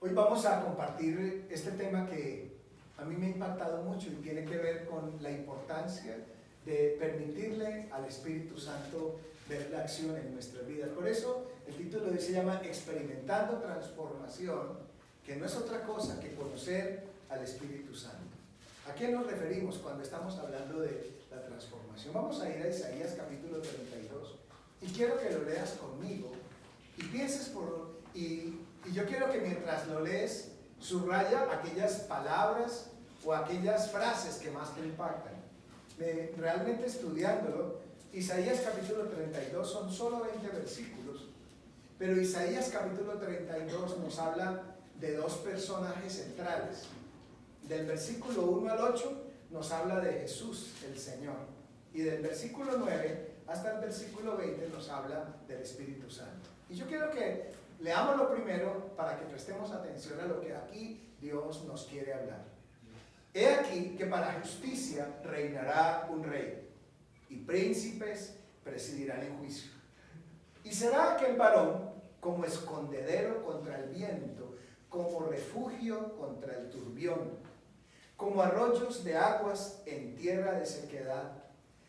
Hoy vamos a compartir este tema que a mí me ha impactado mucho y tiene que ver con la importancia de permitirle al Espíritu Santo ver la acción en nuestras vidas. Por eso el título de hoy se llama Experimentando Transformación, que no es otra cosa que conocer al Espíritu Santo. ¿A qué nos referimos cuando estamos hablando de la transformación? Vamos a ir a Isaías capítulo 32 y quiero que lo leas conmigo y pienses y yo quiero que mientras lo lees subraya aquellas palabras o aquellas frases que más te impactan. Realmente estudiándolo, Isaías capítulo 32 son solo 20 versículos, pero Isaías capítulo 32 nos habla de dos personajes centrales. Del versículo 1 al 8 nos habla de Jesús, el Señor, y del versículo 9 hasta el versículo 20 nos habla del Espíritu Santo. Y yo quiero que leamos lo primero para que prestemos atención a lo que aquí Dios nos quiere hablar. He aquí que para justicia reinará un rey, y príncipes presidirán en juicio. Y será aquel varón como escondedero contra el viento, como refugio contra el turbión, como arroyos de aguas en tierra de sequedad,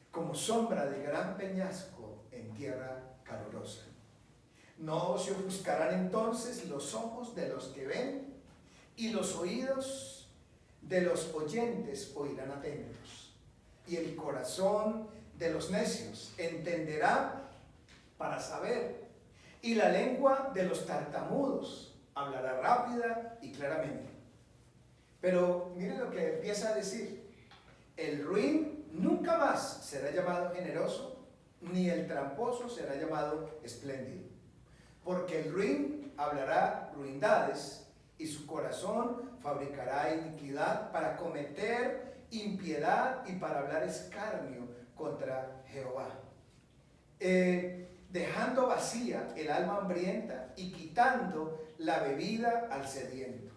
como sombra de gran peñasco en tierra calurosa. No se ofuscarán entonces los ojos de los que ven, y los oídos de los oyentes oirán atentos, y el corazón de los necios entenderá para saber, y la lengua de los tartamudos hablará rápida y claramente. Pero miren lo que empieza a decir: el ruin nunca más será llamado generoso, ni el tramposo será llamado espléndido, porque el ruin hablará ruindades, y su corazón fabricará iniquidad para cometer impiedad y para hablar escarnio contra Jehová, dejando vacía el alma hambrienta y quitando la bebida al sediento.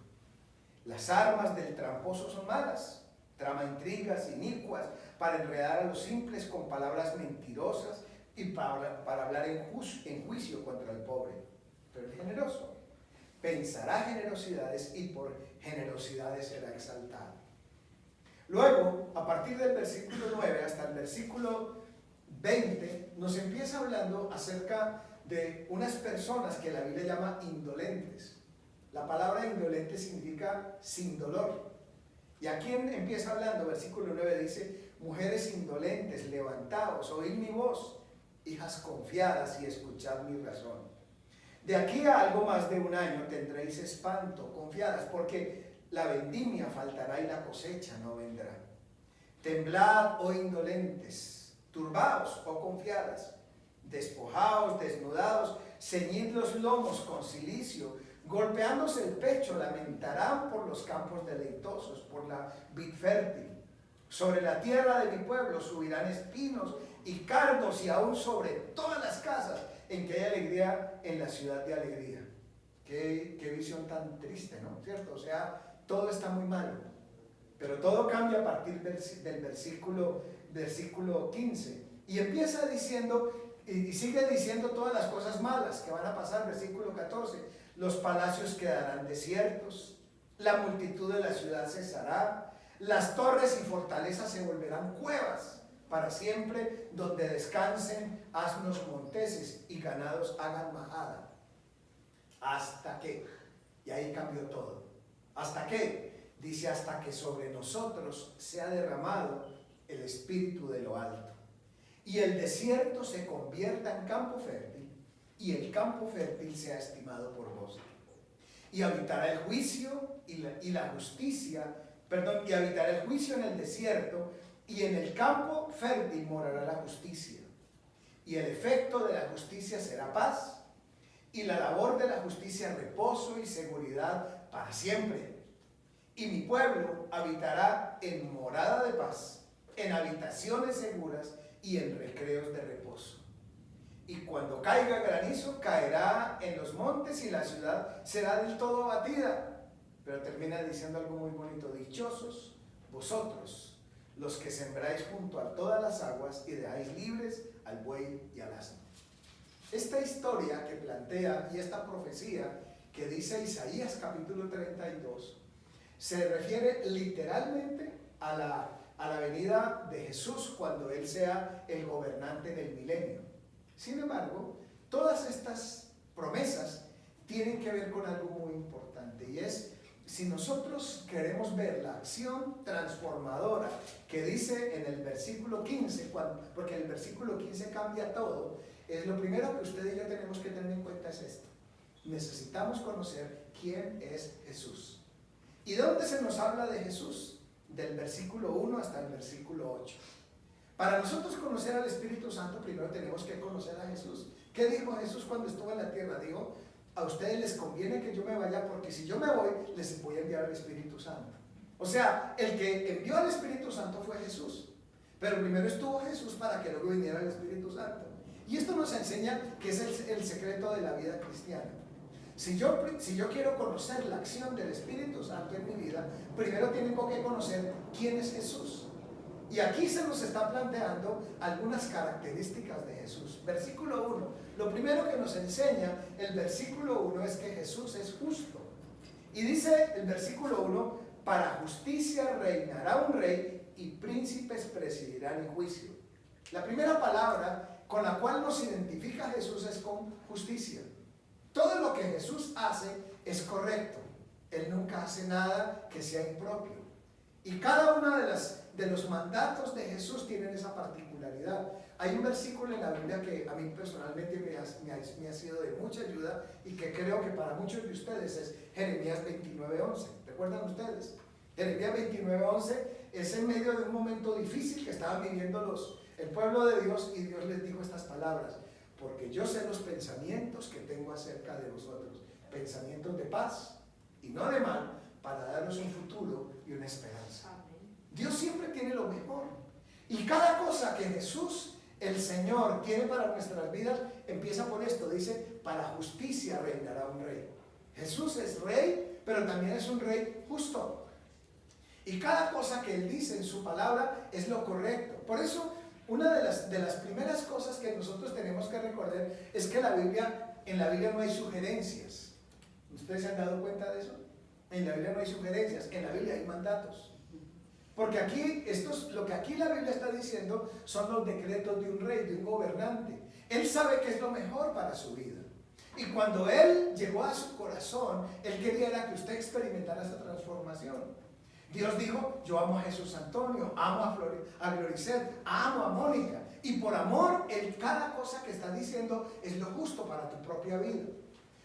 Las armas del tramposo son malas, trama intrigas inicuas para enredar a los simples con palabras mentirosas y para hablar en juicio contra el pobre. Pero el generoso pensará generosidades y por generosidades será exaltado. Luego, a partir del versículo 9 hasta el versículo 20, nos empieza hablando acerca de unas personas que la Biblia llama indolentes. La palabra indolente significa sin dolor. ¿Y a quién empieza hablando? Versículo 9 dice: mujeres indolentes, levantaos, oíd mi voz, hijas confiadas, y escuchad mi razón. De aquí a algo más de un año tendréis espanto, confiadas, porque la vendimia faltará y la cosecha no vendrá. Temblad, oh indolentes, turbaos, oh confiadas, despojaos, desnudados, ceñid los lomos con cilicio, golpeándose el pecho, lamentarán por los campos deleitosos, por la vid fértil. Sobre la tierra de mi pueblo subirán espinos y cardos, y aún sobre todas las casas en que hay alegría, en la ciudad de alegría. Qué visión tan triste, ¿no? ¿Cierto? O sea, todo está muy malo. Pero todo cambia a partir del versículo 15. Y empieza diciendo, y sigue diciendo todas las cosas malas que van a pasar. Versículo 14. Los palacios quedarán desiertos, la multitud de la ciudad cesará, las torres y fortalezas se volverán cuevas para siempre, donde descansen asnos monteses y ganados hagan majada. ¿Hasta qué? Y ahí cambió todo. ¿Hasta qué? Dice: hasta que sobre nosotros sea derramado el Espíritu de lo alto, y el desierto se convierta en campo fértil, y el campo fértil sea estimado por vos. Y habitará el juicio y la justicia, y habitará el juicio en el desierto, y en el campo fértil morará la justicia. Y el efecto de la justicia será paz, y la labor de la justicia reposo y seguridad para siempre. Y mi pueblo habitará en morada de paz, en habitaciones seguras y en recreos de reposo. Y cuando caiga granizo, caerá en los montes, y la ciudad será del todo abatida. Pero termina diciendo algo muy bonito: dichosos vosotros, los que sembráis junto a todas las aguas y dejáis libres al buey y al asno. Esta historia que plantea y esta profecía que dice Isaías capítulo 32 se refiere literalmente a la venida de Jesús cuando Él sea el gobernante del milenio. Sin embargo, todas estas promesas tienen que ver con algo muy importante, y es, si nosotros queremos ver la acción transformadora que dice en el versículo 15, porque el versículo 15 cambia todo, es lo primero que usted y yo tenemos que tener en cuenta es esto: necesitamos conocer quién es Jesús. ¿Y dónde se nos habla de Jesús? Del versículo 1 hasta el versículo 8. Para nosotros conocer al Espíritu Santo, primero tenemos que conocer a Jesús. ¿Qué dijo Jesús cuando estuvo en la tierra? Dijo: a ustedes les conviene que yo me vaya, porque si yo me voy, les voy a enviar al Espíritu Santo. O sea, el que envió al Espíritu Santo fue Jesús. Pero primero estuvo Jesús para que luego viniera el Espíritu Santo. Y esto nos enseña que es el secreto de la vida cristiana. Si yo quiero conocer la acción del Espíritu Santo en mi vida, primero tengo que conocer quién es Jesús. Y aquí se nos está planteando algunas características de Jesús. Versículo 1. Lo primero que nos enseña el versículo 1 es que Jesús es justo. Y dice el versículo 1: para justicia reinará un rey y príncipes presidirán el juicio. La primera palabra con la cual nos identifica Jesús es con justicia. Todo lo que Jesús hace es correcto. Él nunca hace nada que sea impropio. Y cada uno de los mandatos de Jesús tienen esa particularidad. Hay un versículo en la Biblia que a mí personalmente me ha sido de mucha ayuda, y que creo que para muchos de ustedes es Jeremías 29:11. ¿Recuerdan ustedes? Jeremías 29:11 es en medio de un momento difícil que estaban viviendo el pueblo de Dios, y Dios les dijo estas palabras: porque yo sé los pensamientos que tengo acerca de vosotros, pensamientos de paz y no de mal, para daros un futuro y una esperanza. Dios siempre tiene lo mejor. Y cada cosa que Jesús, el Señor, tiene para nuestras vidas, empieza por esto. Dice: para justicia reinará un rey. Jesús es rey, pero también es un rey justo. Y cada cosa que Él dice en su palabra es lo correcto. Por eso, una de las primeras cosas que nosotros tenemos que recordar es que en la Biblia no hay sugerencias. ¿Ustedes se han dado cuenta de eso? En la Biblia no hay sugerencias, en la Biblia hay mandatos. Porque aquí, lo que aquí la Biblia está diciendo son los decretos de un rey, de un gobernante. Él sabe qué es lo mejor para su vida. Y cuando Él llegó a su corazón, Él quería que usted experimentara esa transformación. Dios dijo: yo amo a Jesús Antonio, amo a Gloricet, amo a Mónica. Y por amor, cada cosa que está diciendo es lo justo para tu propia vida.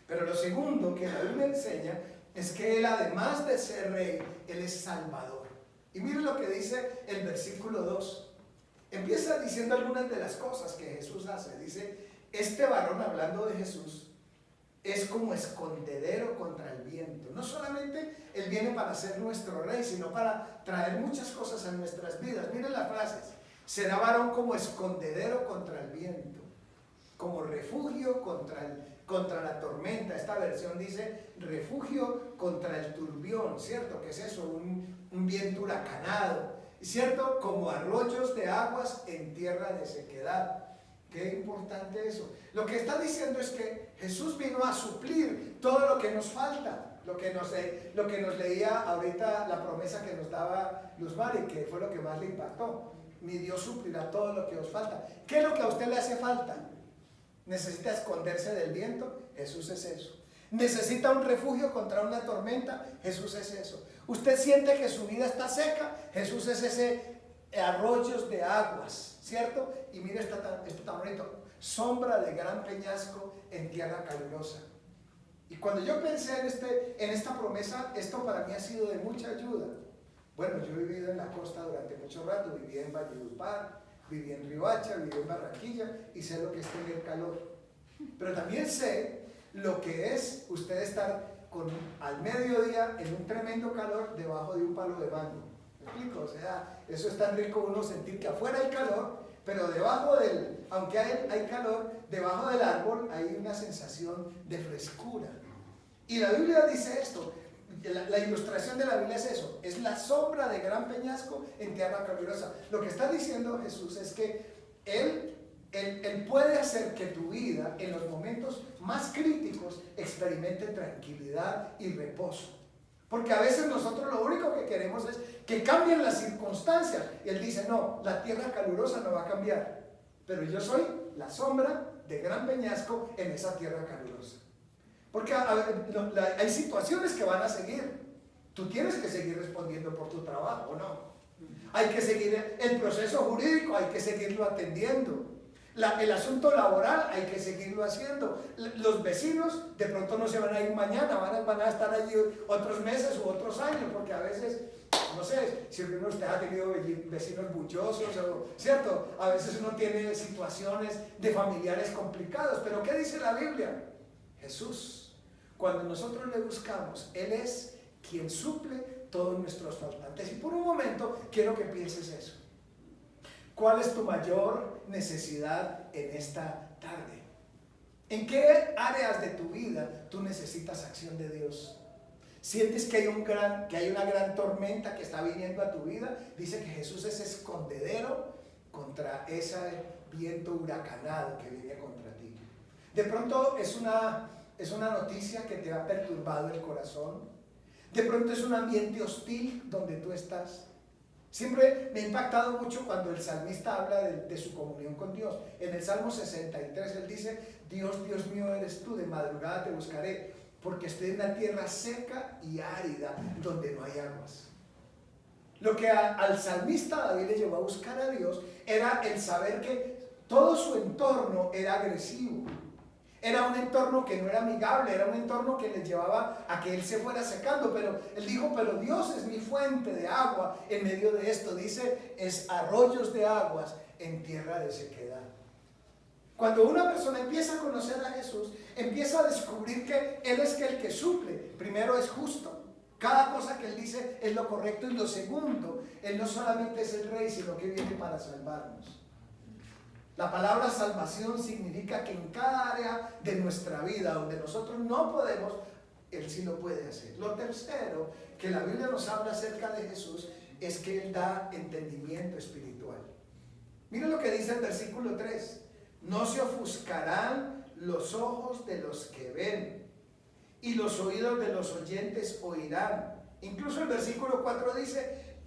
Pero lo segundo que la Biblia enseña es que Él, además de ser rey, Él es salvador. Y miren lo que dice el versículo 2. Empieza diciendo algunas de las cosas que Jesús hace. Dice: este varón, hablando de Jesús, es como escondedero contra el viento. No solamente Él viene para ser nuestro rey, sino para traer muchas cosas a nuestras vidas. Miren las frases: será varón como escondedero contra el viento, como refugio contra la tormenta. Esta versión dice refugio contra el turbión, ¿cierto? ¿Qué es eso? Un viento huracanado, ¿cierto? Como arroyos de aguas en tierra de sequedad. Qué importante eso. Lo que está diciendo es que Jesús vino a suplir todo lo que nos falta. Lo que nos leía ahorita, la promesa que nos daba Luz Mari, que fue lo que más le impactó. Mi Dios suplirá todo lo que os falta. ¿Qué es lo que a usted le hace falta? ¿Necesita esconderse del viento? Jesús es eso. ¿Necesita un refugio contra una tormenta? Jesús es eso. ¿Usted siente que su vida está seca? Jesús es ese arroyos de aguas, ¿cierto? Y mire, esto tan bonito: sombra de gran peñasco en tierra calurosa. Y cuando yo pensé en esta promesa, esto para mí ha sido de mucha ayuda. Bueno, yo he vivido en la costa durante mucho rato, viví en Valledupar, viví en Riohacha, viví en Barranquilla, y sé lo que es tener calor. Pero también sé lo que es usted estar al mediodía en un tremendo calor debajo de un palo de mango. ¿Me explico? O sea, eso es tan rico uno sentir que afuera hay calor, pero aunque hay calor, debajo del árbol hay una sensación de frescura. Y la Biblia dice esto. La ilustración de la Biblia es eso: es la sombra de gran peñasco en tierra calurosa. Lo que está diciendo Jesús es que Él Él puede hacer que tu vida en los momentos más críticos experimente tranquilidad y reposo. Porque a veces nosotros lo único que queremos es que cambien las circunstancias. Y Él dice, no, la tierra calurosa no va a cambiar. Pero yo soy la sombra de gran peñasco en esa tierra calurosa. Porque hay situaciones que van a seguir. Tú tienes que seguir respondiendo por tu trabajo, ¿no? Hay que seguir el proceso jurídico, hay que seguirlo atendiendo. El asunto laboral hay que seguirlo haciendo. Los vecinos de pronto no se van a ir mañana, van a estar allí otros meses u otros años, porque a veces, no sé, si uno usted ha tenido vecinos bullosos, ¿cierto? A veces uno tiene situaciones de familiares complicados, pero ¿qué dice la Biblia? Jesús, cuando nosotros le buscamos, Él es quien suple todos nuestros faltantes. Y por un momento quiero que pienses eso. ¿Cuál es tu mayor necesidad en esta tarde? ¿En qué áreas de tu vida tú necesitas acción de Dios? ¿Sientes que hay una gran tormenta que está viniendo a tu vida? Dice que Jesús es escondedero contra ese viento huracanado que viene contra ti. De pronto es una noticia que te ha perturbado el corazón. De pronto es un ambiente hostil donde tú estás. Siempre me ha impactado mucho cuando el salmista habla de su comunión con Dios. En el Salmo 63 él dice, Dios, Dios mío eres tú, de madrugada te buscaré, porque estoy en una tierra seca y árida donde no hay aguas. Lo que al salmista David le llevó a buscar a Dios era el saber que todo su entorno era agresivo. Era un entorno que no era amigable, era un entorno que le llevaba a que él se fuera secando, pero él dijo, pero Dios es mi fuente de agua en medio de esto. Dice, es arroyos de aguas en tierra de sequedad. Cuando una persona empieza a conocer a Jesús, empieza a descubrir que Él es el que suple. Primero, es justo. Cada cosa que Él dice es lo correcto. Y lo segundo, Él no solamente es el Rey, sino que viene para salvarnos. La palabra salvación significa que en cada área de nuestra vida donde nosotros no podemos, Él sí lo puede hacer. Lo tercero que la Biblia nos habla acerca de Jesús es que Él da entendimiento espiritual. Miren lo que dice el versículo 3. No se ofuscarán los ojos de los que ven y los oídos de los oyentes oirán. Incluso el versículo 4 dice,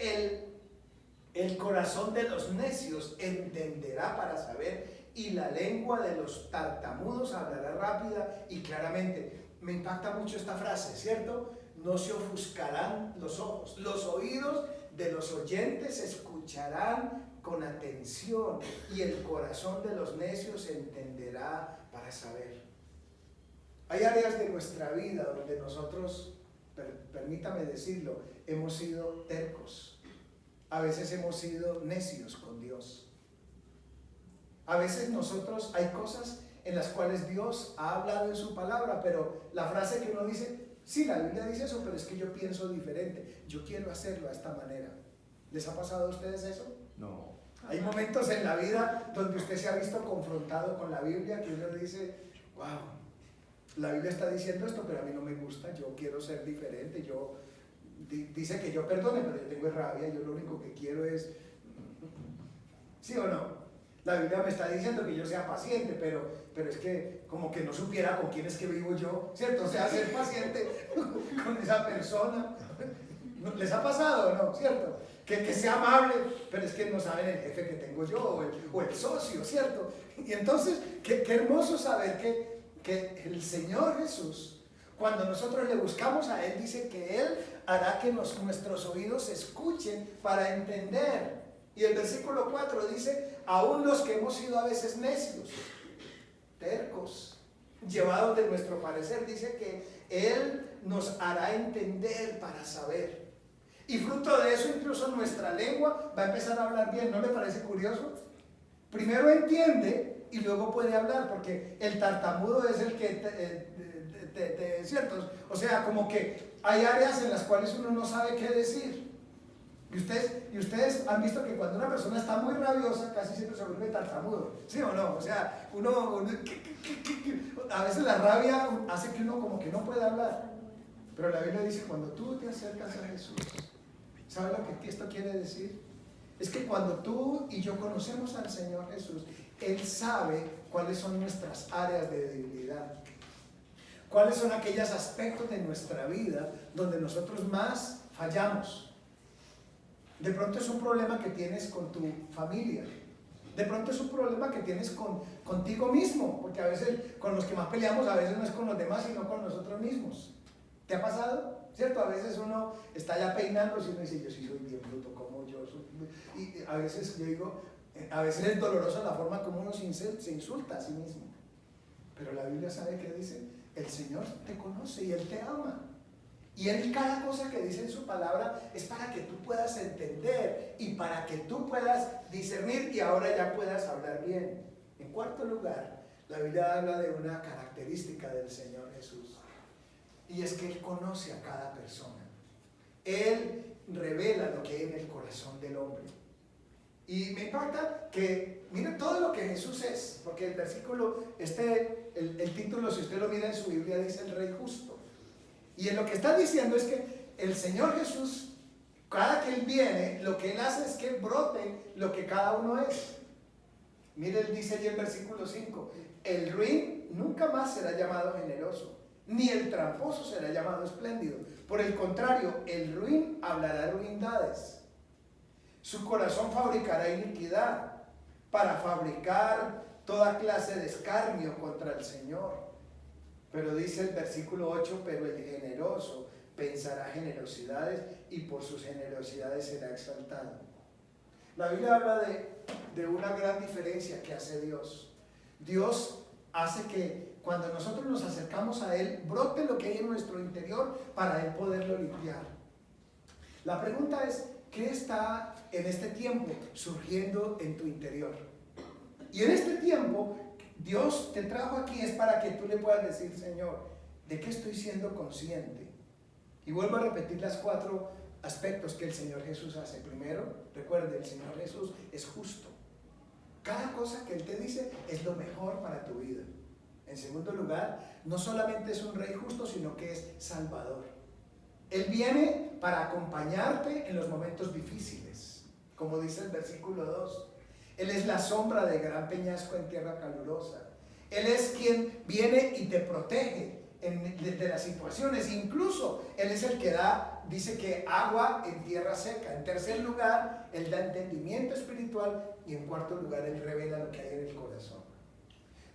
el corazón de los necios entenderá para saber, y la lengua de los tartamudos hablará rápida y claramente. Me impacta mucho esta frase, ¿cierto? No se ofuscarán los ojos. Los oídos de los oyentes escucharán con atención, y el corazón de los necios entenderá para saber. Hay áreas de nuestra vida donde nosotros, permítame decirlo, hemos sido tercos. A veces hemos sido necios con Dios. A veces nosotros hay cosas en las cuales Dios ha hablado en su palabra, pero la frase que uno dice, sí, la Biblia dice eso, pero es que yo pienso diferente. Yo quiero hacerlo de esta manera. ¿Les ha pasado a ustedes eso? No. Hay momentos en la vida donde usted se ha visto confrontado con la Biblia que uno dice, wow, la Biblia está diciendo esto, pero a mí no me gusta, yo quiero ser diferente, dice que yo perdone, pero yo tengo rabia, yo lo único que quiero es, ¿sí o no? La Biblia me está diciendo que yo sea paciente, pero es que como que no supiera con quién es que vivo yo, ¿cierto? O sea, ser paciente con esa persona. ¿Les ha pasado o no? ¿Cierto? Que sea amable, pero es que no saben el jefe que tengo yo o el socio, ¿cierto? Y entonces, qué hermoso saber que el Señor Jesús, cuando nosotros le buscamos a Él, dice que Él hará que nuestros oídos escuchen para entender. Y el versículo 4 dice, aún los que hemos sido a veces necios, tercos, llevados de nuestro parecer, dice que Él nos hará entender para saber. Y fruto de eso, incluso nuestra lengua va a empezar a hablar bien. ¿No le parece curioso? Primero entiende y luego puede hablar, porque el tartamudo es el que, ¿cierto? O sea, como que hay áreas en las cuales uno no sabe qué decir. Y ustedes han visto que cuando una persona está muy rabiosa, casi siempre se vuelve tartamudo, ¿sí o no? O sea, a veces la rabia hace que uno como que no pueda hablar. Pero la Biblia dice, cuando tú te acercas a Jesús, ¿sabes lo que esto quiere decir? Es que cuando tú y yo conocemos al Señor Jesús, Él sabe cuáles son nuestras áreas de debilidad, cuáles son aquellos aspectos de nuestra vida donde nosotros más fallamos. De pronto es un problema que tienes con tu familia. De pronto es un problema que tienes contigo mismo, porque a veces con los que más peleamos a veces no es con los demás, sino con nosotros mismos. ¿Te ha pasado? ¿Cierto? A veces uno está ya peinándose y uno dice, yo sí soy bien bruto, como yo soy. Y a veces yo digo, a veces es dolorosa la forma como uno se insulta a sí mismo. Pero la Biblia sabe que dice, el Señor te conoce y Él te ama. Y Él cada cosa que dice en su palabra es para que tú puedas entender y para que tú puedas discernir y ahora ya puedas hablar bien. En cuarto lugar, la Biblia habla de una característica del Señor Jesús. Y es que Él conoce a cada persona. Él revela lo que hay en el corazón del hombre. Y me impacta que, miren todo lo que Jesús es, porque el versículo, el título, si usted lo mira en su Biblia, dice el Rey Justo. Y en lo que está diciendo es que el Señor Jesús, cada que Él viene, lo que Él hace es que brote lo que cada uno es. Mire, Él dice allí en versículo 5, el ruin nunca más será llamado generoso, ni el tramposo será llamado espléndido. Por el contrario, el ruin hablará ruindades. Su corazón fabricará iniquidad para fabricar toda clase de escarnio contra el Señor. Pero dice el versículo 8, pero el generoso pensará generosidades y por sus generosidades será exaltado. La Biblia habla de una gran diferencia que hace Dios. Dios hace que cuando nosotros nos acercamos a Él, brote lo que hay en nuestro interior para Él poderlo limpiar. La pregunta es, ¿qué está en este tiempo surgiendo en tu interior? Y en este tiempo, Dios te trajo aquí es para que tú le puedas decir, Señor, ¿de qué estoy siendo consciente? Y vuelvo a repetir las 4 aspectos que el Señor Jesús hace. Primero, recuerde, el Señor Jesús es justo. Cada cosa que Él te dice es lo mejor para tu vida. En segundo lugar, no solamente es un Rey justo, sino que es Salvador. Él viene para acompañarte en los momentos difíciles, como dice el versículo 2. Él es la sombra de gran peñasco en tierra calurosa. Él es quien viene y te protege de las situaciones. Incluso Él es el que dice que agua en tierra seca. En tercer lugar, Él da entendimiento espiritual. Y en cuarto lugar, Él revela lo que hay en el corazón.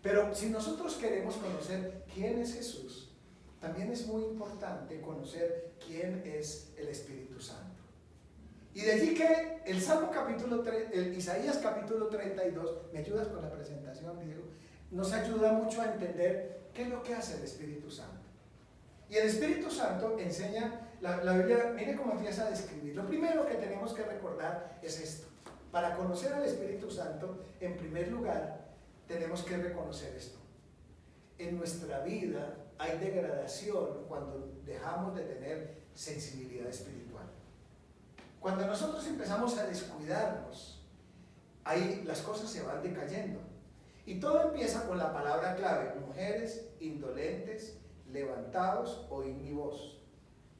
Pero si nosotros queremos conocer quién es Jesús, también es muy importante conocer quién es el Espíritu Santo. Y de allí que el Salmo capítulo 3, el Isaías capítulo 32, ¿me ayudas con la presentación, Diego? Nos ayuda mucho a entender qué es lo que hace el Espíritu Santo. Y el Espíritu Santo enseña, la Biblia, mire cómo empieza a describir. Lo primero que tenemos que recordar es esto. Para conocer al Espíritu Santo, en primer lugar, tenemos que reconocer esto. En nuestra vida hay degradación cuando dejamos de tener sensibilidad espiritual. Cuando nosotros empezamos a descuidarnos, ahí las cosas se van decayendo. Y todo empieza con la palabra clave, mujeres indolentes, levantaos, oíd mi voz.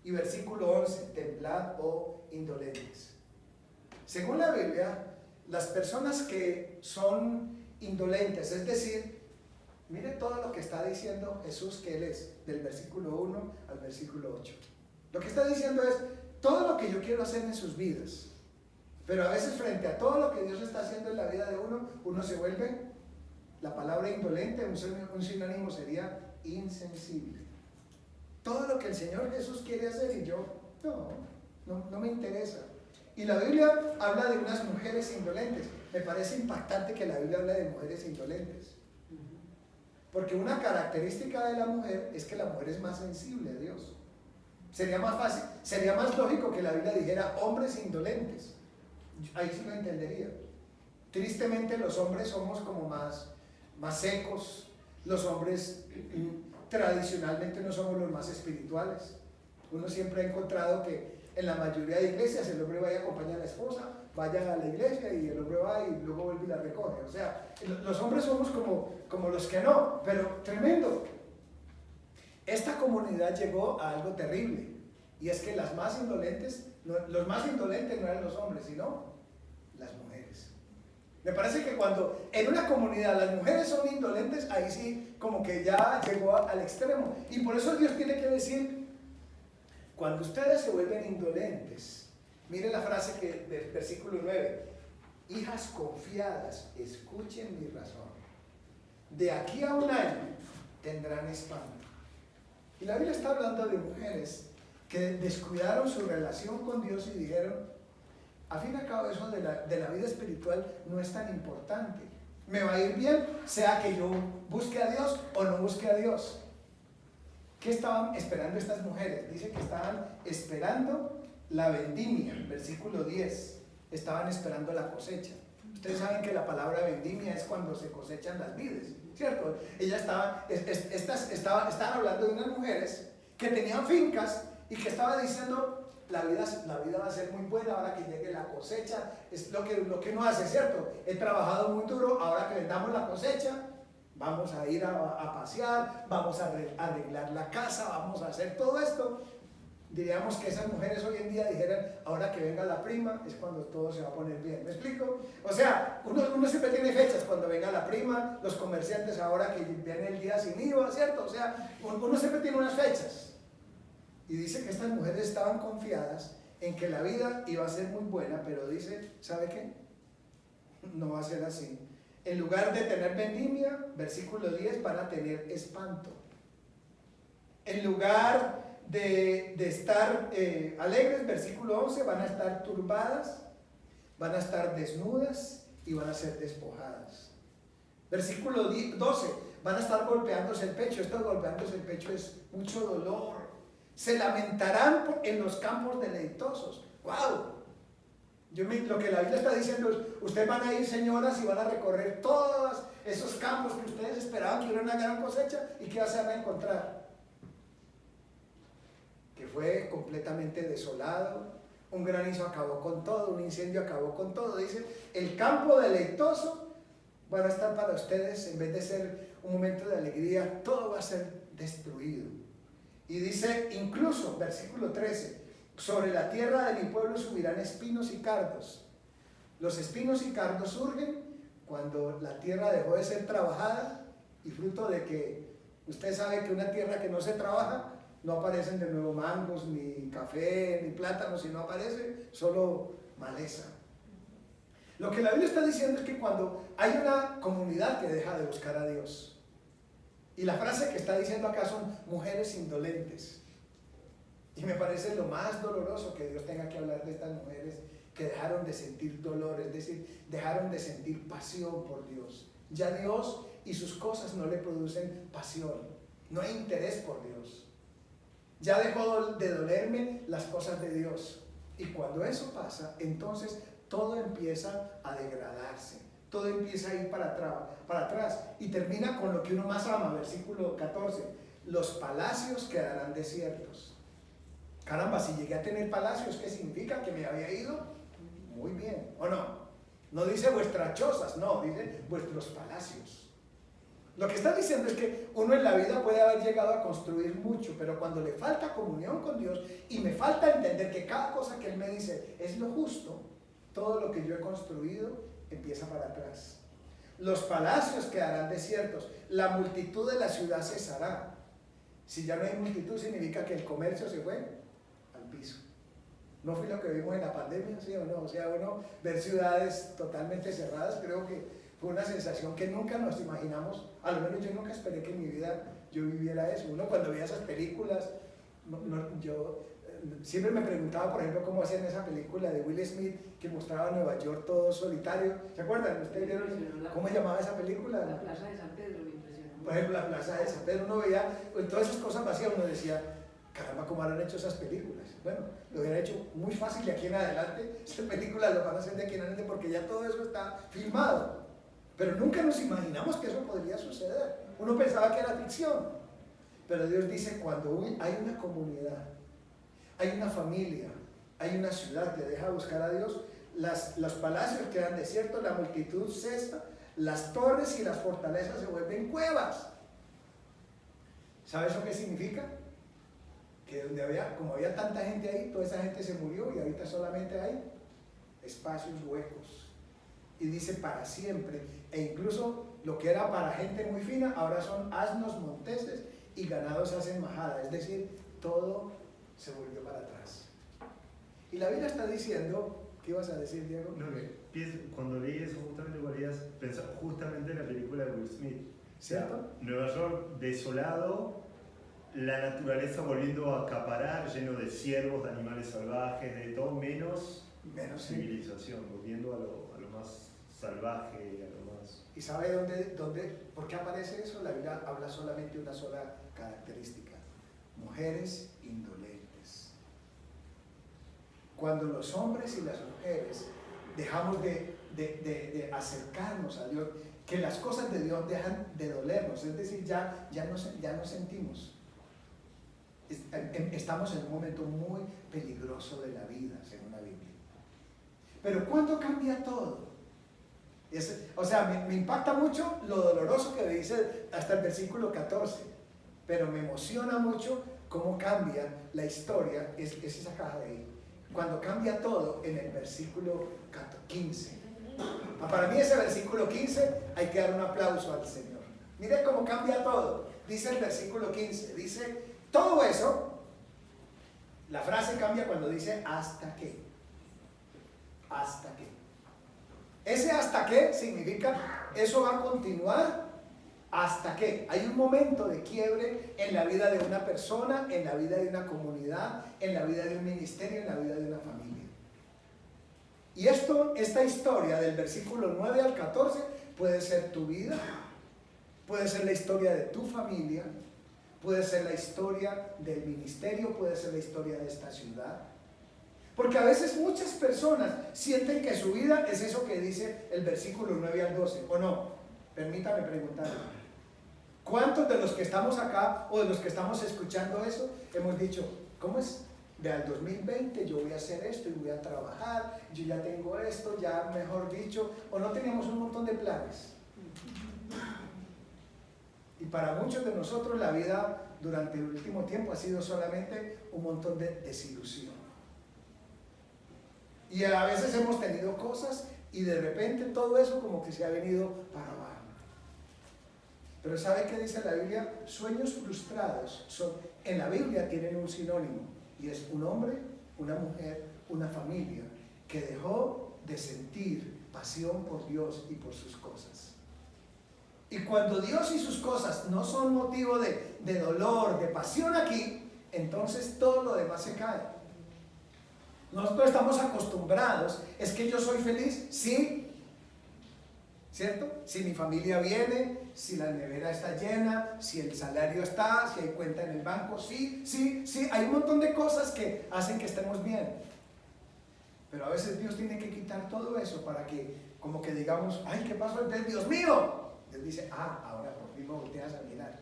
Y versículo 11, templad, oh indolentes. Según la Biblia, las personas que son indolentes, es decir, mire todo lo que está diciendo Jesús que Él es, del versículo 1 al versículo 8. Lo que está diciendo es, todo lo que yo quiero hacer en sus vidas, pero a veces frente a todo lo que Dios está haciendo en la vida de uno se vuelve, la palabra indolente, un sinónimo sería insensible. Todo lo que el Señor Jesús quiere hacer y yo, no me interesa. Y la Biblia habla de unas mujeres indolentes. Me parece impactante que la Biblia hable de mujeres indolentes. Porque una característica de la mujer es que la mujer es más sensible a Dios. Sería más fácil, sería más lógico que la Biblia dijera hombres indolentes. Ahí sí lo entendería. Tristemente los hombres somos como más secos. Los hombres tradicionalmente no somos los más espirituales. Uno siempre ha encontrado que en la mayoría de iglesias el hombre vaya a acompañar a la esposa, vaya a la iglesia y el hombre va y luego vuelve y la recoge. O sea, los hombres somos como los que no, pero tremendo. Esta comunidad llegó a algo terrible, y es que los más indolentes no eran los hombres, sino las mujeres. Me parece que cuando en una comunidad las mujeres son indolentes, ahí sí como que ya llegó al extremo. Y por eso Dios tiene que decir, cuando ustedes se vuelven indolentes, miren la frase del versículo 9, hijas confiadas, escuchen mi razón. De aquí a un año tendrán espanto. Y la Biblia está hablando de mujeres que descuidaron su relación con Dios y dijeron, a fin y al cabo eso de la vida espiritual no es tan importante. Me va a ir bien, sea que yo busque a Dios o no busque a Dios. ¿Qué estaban esperando estas mujeres? Dice que estaban esperando la vendimia, versículo 10. Estaban esperando la cosecha. Ustedes saben que la palabra vendimia es cuando se cosechan las vides, ¿cierto? Ellas estaban hablando de unas mujeres que tenían fincas y que estaban diciendo, la vida va a ser muy buena ahora que llegue la cosecha. Es lo que uno hace, ¿cierto? He trabajado muy duro, ahora que vendamos la cosecha, vamos a ir a pasear, vamos a arreglar la casa, vamos a hacer todo esto. Diríamos que esas mujeres hoy en día dijeran, ahora que venga la prima es cuando todo se va a poner bien. ¿Me explico? O sea, uno siempre tiene fechas, cuando venga la prima, los comerciantes ahora que viene el día sin IVA, ¿cierto? O sea, uno siempre tiene unas fechas. Y dice que estas mujeres estaban confiadas en que la vida iba a ser muy buena, pero dice, ¿sabe qué? No va a ser así. En lugar de tener vendimia, versículo 10, van a tener espanto. En lugar de estar alegres, versículo 11, van a estar turbadas, van a estar desnudas y van a ser despojadas. Versículo 12, van a estar golpeándose el pecho. Esto de golpeándose el pecho es mucho dolor. Se lamentarán en los campos deleitosos. ¡Wow! Lo que la Biblia está diciendo es, ustedes van a ir, señoras, y van a recorrer todos esos campos que ustedes esperaban que hubiera una gran cosecha, y ¿qué se van a encontrar? Que fue completamente desolado, un granizo acabó con todo, un incendio acabó con todo. Dice, el campo deleitoso van a estar para ustedes, en vez de ser un momento de alegría, todo va a ser destruido. Y dice, incluso, versículo 13, sobre la tierra de mi pueblo subirán espinos y cardos. Los espinos y cardos surgen cuando la tierra dejó de ser trabajada, y fruto de que usted sabe que una tierra que no se trabaja, no aparecen de nuevo mangos, ni café, ni plátanos, sino aparece solo maleza. Lo que la Biblia está diciendo es que cuando hay una comunidad que deja de buscar a Dios, y la frase que está diciendo acá son mujeres indolentes. Y me parece lo más doloroso que Dios tenga que hablar de estas mujeres que dejaron de sentir dolor, es decir, dejaron de sentir pasión por Dios. Ya Dios y sus cosas no le producen pasión, no hay interés por Dios. Ya dejó de dolerme las cosas de Dios. Y cuando eso pasa, entonces todo empieza a degradarse. Todo empieza a ir para atrás y termina con lo que uno más ama, versículo 14, los palacios quedarán desiertos. Caramba, si llegué a tener palacios, ¿qué significa? ¿Que me había ido? Muy bien, ¿o no? No dice vuestras chozas, no, dice vuestros palacios. Lo que está diciendo es que uno en la vida puede haber llegado a construir mucho, pero cuando le falta comunión con Dios y me falta entender que cada cosa que Él me dice es lo justo, todo lo que yo he construido empieza para atrás. Los palacios quedarán desiertos, la multitud de la ciudad cesará. Si ya no hay multitud, significa que el comercio se fue al piso. ¿No fue lo que vimos en la pandemia, sí o no? O sea, uno ver ciudades totalmente cerradas, creo que fue una sensación que nunca nos imaginamos. A lo menos yo nunca esperé que en mi vida yo viviera eso. Uno cuando veía esas películas, yo siempre me preguntaba, por ejemplo, cómo hacían esa película de Will Smith que mostraba Nueva York todo solitario. ¿Se acuerdan? ¿Ustedes vieron cómo se llamaba esa película? La Plaza de San Pedro, me impresionó. Por ejemplo, la Plaza de San Pedro, uno veía todas esas cosas vacías, uno decía, caramba, ¿cómo habrán hecho esas películas? Bueno, lo hubieran hecho muy fácil de aquí en adelante. Esas películas lo van a hacer de aquí en adelante porque ya todo eso está filmado. Pero nunca nos imaginamos que eso podría suceder. Uno pensaba que era ficción. Pero Dios dice, cuando hay una comunidad, hay una familia, hay una ciudad que deja buscar a Dios, los palacios quedan desiertos, la multitud cesa, las torres y las fortalezas se vuelven cuevas. ¿Sabe eso qué significa? Que como había tanta gente ahí, toda esa gente se murió y ahorita solamente hay espacios huecos. y dice para siempre, e incluso lo que era para gente muy fina, ahora son asnos monteses y ganados hacen majada, es decir, todo se volvió para atrás. Y la Biblia está diciendo, ¿qué ibas a decir, Diego? No, cuando leí eso justamente podías pensar justamente en la película de Will Smith. ¿Cierto? O sea, Nueva York desolado, la naturaleza volviendo a acaparar, lleno de ciervos, de animales salvajes, de todo menos civilización, volviendo a lo más salvaje, a lo más... ¿Y sabe por qué aparece eso? La Biblia habla solamente de una sola característica: mujeres indolentes. Cuando los hombres y las mujeres dejamos de acercarnos a Dios, que las cosas de Dios dejan de dolernos, es decir, ya no sentimos. Estamos en un momento muy peligroso de la vida, según la Biblia. Pero ¿cuándo cambia todo? Me impacta mucho lo doloroso que dice hasta el versículo 14, pero me emociona mucho cómo cambia la historia, es esa caja de ahí. Cuando cambia todo en el versículo 15. Para mí ese versículo 15 hay que dar un aplauso al Señor. Mire cómo cambia todo. Dice el versículo 15, dice, todo eso, la frase cambia cuando dice hasta qué. Hasta qué. Ese hasta qué significa, eso va a continuar hasta qué. Hay un momento de quiebre en la vida de una persona, en la vida de una comunidad, en la vida de un ministerio, en la vida de una familia. Y esta historia del versículo 9 al 14 puede ser tu vida, puede ser la historia de tu familia, puede ser la historia del ministerio, puede ser la historia de esta ciudad. Porque a veces muchas personas sienten que su vida es eso que dice el versículo 9 al 12, ¿o no? Permítame preguntar. ¿Cuántos de los que estamos acá o de los que estamos escuchando eso hemos dicho, ¿cómo es? De al 2020 yo voy a hacer esto y voy a trabajar, yo ya tengo esto, ya mejor dicho, o no teníamos un montón de planes? Y para muchos de nosotros la vida durante el último tiempo ha sido solamente un montón de desilusión. Y a veces hemos tenido cosas y de repente todo eso como que se ha venido para abajo. Pero ¿sabe qué dice la Biblia? Sueños frustrados en la Biblia tienen un sinónimo, y es un hombre, una mujer, una familia que dejó de sentir pasión por Dios y por sus cosas. Y cuando Dios y sus cosas no son motivo de dolor, de pasión aquí, entonces todo lo demás se cae. Nosotros estamos acostumbrados, es que yo soy feliz, sí, ¿cierto? Si mi familia viene, si la nevera está llena, si el salario está, si hay cuenta en el banco, sí, hay un montón de cosas que hacen que estemos bien. Pero a veces Dios tiene que quitar todo eso para que, como que digamos, ay, ¿qué pasó? Entonces, Dios mío, Dios dice, ahora por fin me volteas a mirar.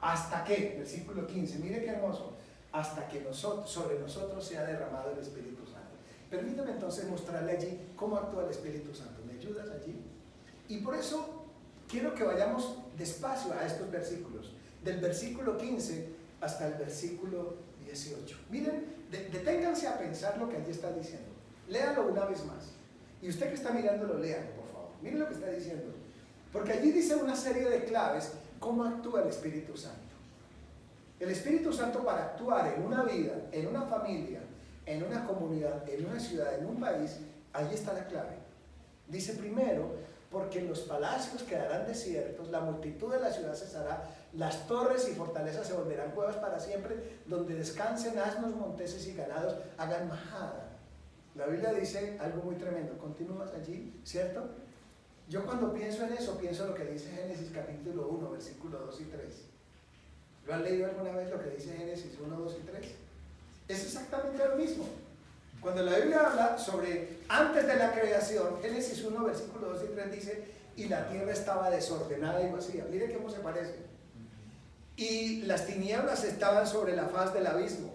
¿Hasta qué? Versículo 15, mire qué hermoso. Hasta que sobre nosotros sea derramado el Espíritu Santo. Permítame entonces mostrarle allí cómo actúa el Espíritu Santo. ¿Me ayudas allí? Y por eso quiero que vayamos despacio a estos versículos, del versículo 15 hasta el versículo 18. Miren, deténganse a pensar lo que allí está diciendo. Léalo una vez más. Y usted que está mirándolo, léalo, por favor. Miren lo que está diciendo. Porque allí dice una serie de claves cómo actúa el Espíritu Santo. El Espíritu Santo, para actuar en una vida, en una familia, en una comunidad, en una ciudad, en un país, ahí está la clave. Dice primero, porque los palacios quedarán desiertos, la multitud de la ciudad cesará, las torres y fortalezas se volverán cuevas para siempre, donde descansen asnos, monteses y ganados, hagan majada. La Biblia dice algo muy tremendo. Continúas allí, ¿cierto? Yo cuando pienso en eso, pienso lo que dice Génesis capítulo 1, versículos 2 y 3. ¿Lo han leído alguna vez lo que dice Génesis 1, 2 y 3? Es exactamente lo mismo. Cuando la Biblia habla sobre antes de la creación, Génesis 1, versículos 2 y 3 dice, y la tierra estaba desordenada y vacía. Mire cómo se parece. Y las tinieblas estaban sobre la faz del abismo.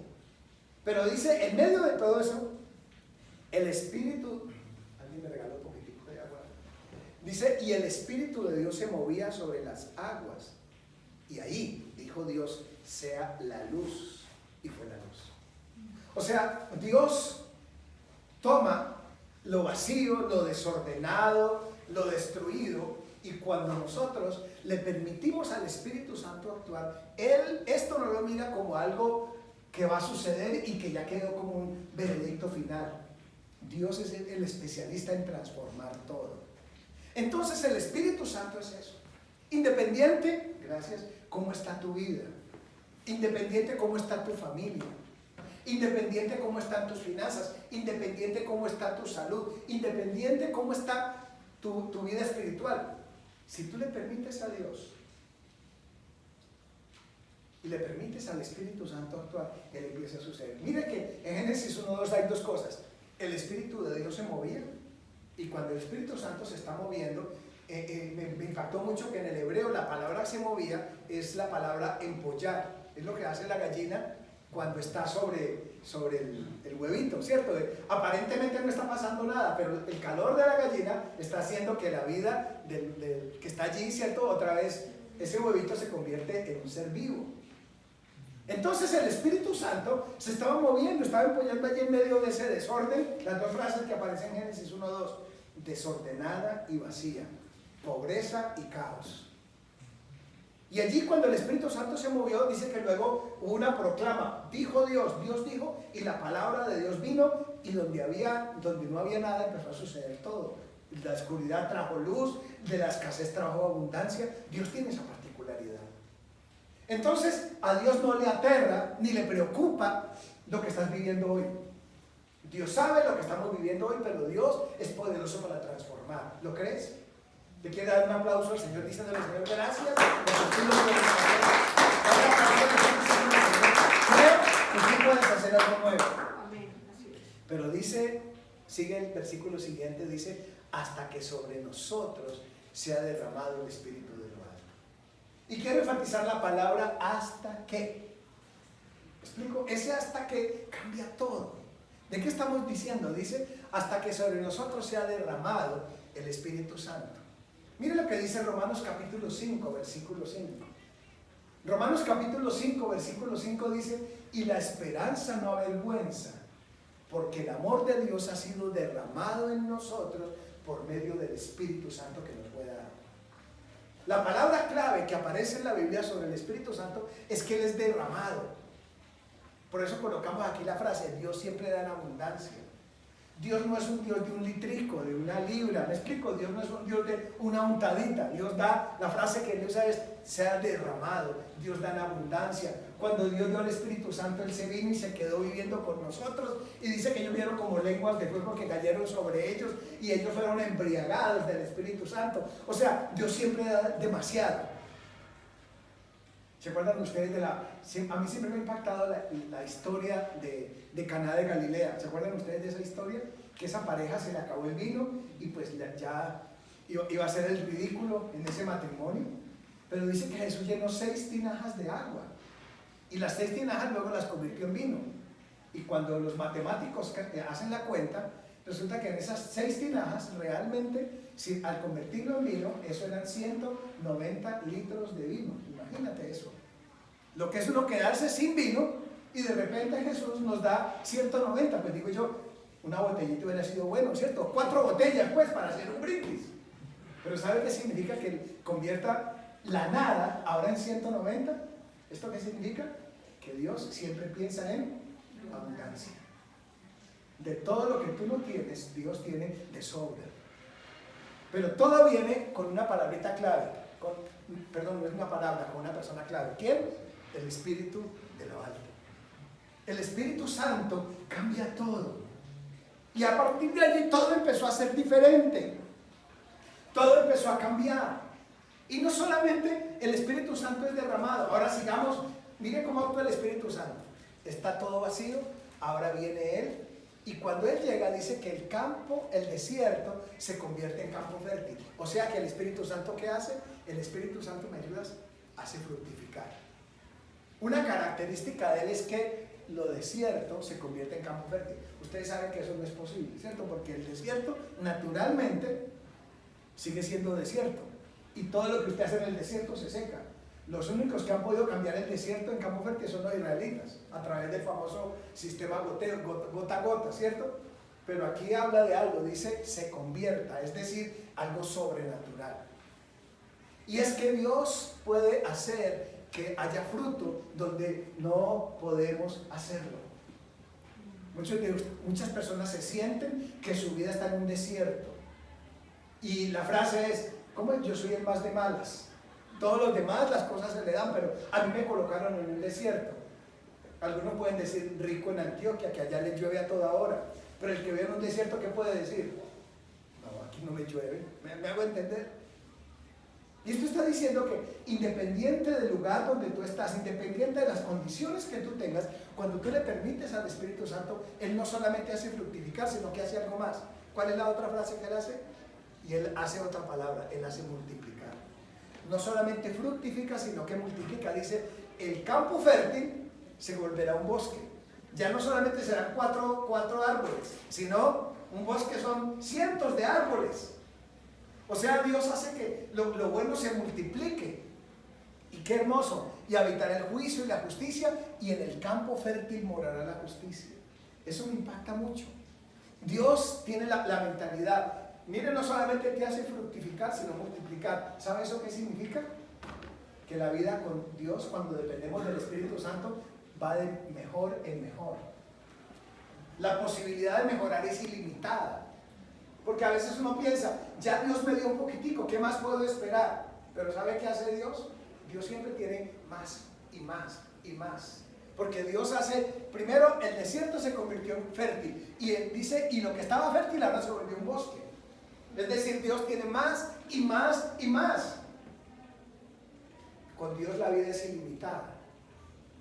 Pero dice, en medio de todo eso, el Espíritu, alguien me regaló un poquitico de agua. Dice, y el Espíritu de Dios se movía sobre las aguas. Y ahí dijo Dios, sea la luz. Y fue la luz. O sea, Dios toma lo vacío, lo desordenado, lo destruido. Y cuando nosotros le permitimos al Espíritu Santo actuar, Él esto no lo mira como algo que va a suceder y que ya quedó como un veredicto final. Dios es el especialista en transformar todo. Entonces el Espíritu Santo es eso. Independiente, gracias, cómo está tu vida. Independiente cómo está tu familia. Independiente cómo están tus finanzas. Independiente cómo está tu salud. Independiente cómo está tu vida espiritual. Si tú le permites a Dios y le permites al Espíritu Santo actuar, Él empieza a suceder. Mire que en Génesis 1:2 hay dos cosas. El Espíritu de Dios se movía, y cuando el Espíritu Santo se está moviendo, me impactó mucho que en el hebreo la palabra se movía es la palabra empollar. Es lo que hace la gallina cuando está sobre el huevito, ¿cierto? Aparentemente no está pasando nada, pero el calor de la gallina está haciendo que la vida del que está allí, ¿cierto? Otra vez ese huevito se convierte en un ser vivo. Entonces el Espíritu Santo se estaba moviendo, estaba empollando allí en medio de ese desorden. Las dos frases que aparecen en Génesis 1:2: desordenada y vacía, pobreza y caos. Y allí cuando el Espíritu Santo se movió, dice que luego hubo una proclama. Dijo Dios, Dios dijo, y la palabra de Dios vino, y donde no había nada empezó a suceder todo. La oscuridad trajo luz, de la escasez trajo abundancia. Dios tiene esa particularidad. Entonces a Dios no le aterra ni le preocupa lo que estás viviendo hoy. Dios sabe lo que estamos viviendo hoy, pero Dios es poderoso para transformar. ¿Lo crees? ¿Le quiere dar un aplauso al Señor diciéndole: Señor, gracias? Creo que tú puedes hacer algo nuevo. Pero dice, sigue el versículo siguiente, dice: hasta que sobre nosotros sea derramado el Espíritu de lo alto. Y quiero enfatizar la palabra hasta que. ¿Me explico? Ese hasta que cambia todo. ¿De qué estamos diciendo? Dice: hasta que sobre nosotros sea derramado el Espíritu Santo. Mire lo que dice Romanos capítulo 5, versículo 5. Romanos capítulo 5, versículo 5 dice: y la esperanza no avergüenza, porque el amor de Dios ha sido derramado en nosotros por medio del Espíritu Santo que nos fue dado. La palabra clave que aparece en la Biblia sobre el Espíritu Santo es que Él es derramado. Por eso colocamos aquí la frase: Dios siempre da en abundancia. Dios no es un Dios de un litrico, de una libra. ¿Me explico? Dios no es un Dios de una untadita. Dios da, la frase que Dios usa es: sea derramado. Dios da en abundancia. Cuando Dios dio al Espíritu Santo, Él se vino y se quedó viviendo con nosotros. Y dice que ellos vieron como lenguas de fuego que cayeron sobre ellos, y ellos fueron embriagados del Espíritu Santo. O sea, Dios siempre da demasiado. ¿Se acuerdan ustedes a mí siempre me ha impactado la historia de Caná de Galilea? ¿Se acuerdan ustedes de esa historia? Que esa pareja se le acabó el vino y pues ya iba a ser el ridículo en ese matrimonio. Pero dice que Jesús llenó 6 tinajas de agua, y las 6 tinajas luego las convirtió en vino. Y cuando los matemáticos hacen la cuenta, resulta que en esas 6 tinajas realmente, al convertirlo en vino, eso eran 190 litros de vino. Imagínate eso. Lo que es uno quedarse sin vino y de repente Jesús nos da 190. Pues digo yo, una botellita hubiera sido bueno, ¿cierto? 4 botellas pues para hacer un brindis. Pero ¿sabe qué significa que convierta la nada ahora en 190? ¿Esto qué significa? Que Dios siempre piensa en abundancia. De todo lo que tú no tienes, Dios tiene de sobra. Pero todo viene con una palabrita clave. No es una palabra, con una persona clave. ¿Quién? El Espíritu de lo alto. El Espíritu Santo cambia todo. Y a partir de allí todo empezó a ser diferente. Todo empezó a cambiar. Y no solamente el Espíritu Santo es derramado. Ahora sigamos, mire cómo actúa el Espíritu Santo. Está todo vacío, ahora viene Él. Y cuando Él llega, dice que el campo, el desierto, se convierte en campo fértil. O sea que el Espíritu Santo, ¿qué hace? El Espíritu Santo, ¿me ayudas? Hace fructificar. Una característica de Él es que lo desierto se convierte en campo fértil. Ustedes saben que eso no es posible, ¿cierto? Porque el desierto, naturalmente, sigue siendo desierto. Y todo lo que usted hace en el desierto se seca. Los únicos que han podido cambiar el desierto en campo fértil son los israelitas, a través del famoso sistema gota a gota, ¿cierto? Pero aquí habla de algo, dice se convierta, es decir, algo sobrenatural. Y es que Dios puede hacer que haya fruto donde no podemos hacerlo. Muchas personas se sienten que su vida está en un desierto. Y la frase es, ¿cómo es? Yo soy el más de malas. Todos los demás las cosas se le dan, pero a mí me colocaron en un desierto. Algunos pueden decir rico en Antioquia, que allá le llueve a toda hora. Pero el que vive en un desierto, ¿qué puede decir? No, aquí no me llueve. ¿Me hago entender? Y esto está diciendo que independiente del lugar donde tú estás, independiente de las condiciones que tú tengas, cuando tú le permites al Espíritu Santo, Él no solamente hace fructificar, sino que hace algo más. ¿Cuál es la otra frase que Él hace? Y Él hace otra palabra, Él hace multiplicar. No solamente fructifica, sino que multiplica. Dice, el campo fértil se volverá un bosque. Ya no solamente serán cuatro árboles, sino un bosque son cientos de árboles. O sea, Dios hace que lo bueno se multiplique. Y qué hermoso. Y habitará el juicio y la justicia, y en el campo fértil morará la justicia. Eso me impacta mucho. Dios tiene la mentalidad. Miren, no solamente te hace fructificar, sino multiplicar. ¿Sabe eso qué significa? Que la vida con Dios, cuando dependemos del Espíritu Santo, va de mejor en mejor. La posibilidad de mejorar es ilimitada. Porque a veces uno piensa, ya Dios me dio un poquitico, ¿qué más puedo esperar? Pero ¿sabe qué hace Dios? Dios siempre tiene más y más y más. Porque Dios hace, primero el desierto se convirtió en fértil. Y Él dice, y lo que estaba fértil ahora se volvió un bosque. Es decir, Dios tiene más y más y más. Con Dios la vida es ilimitada.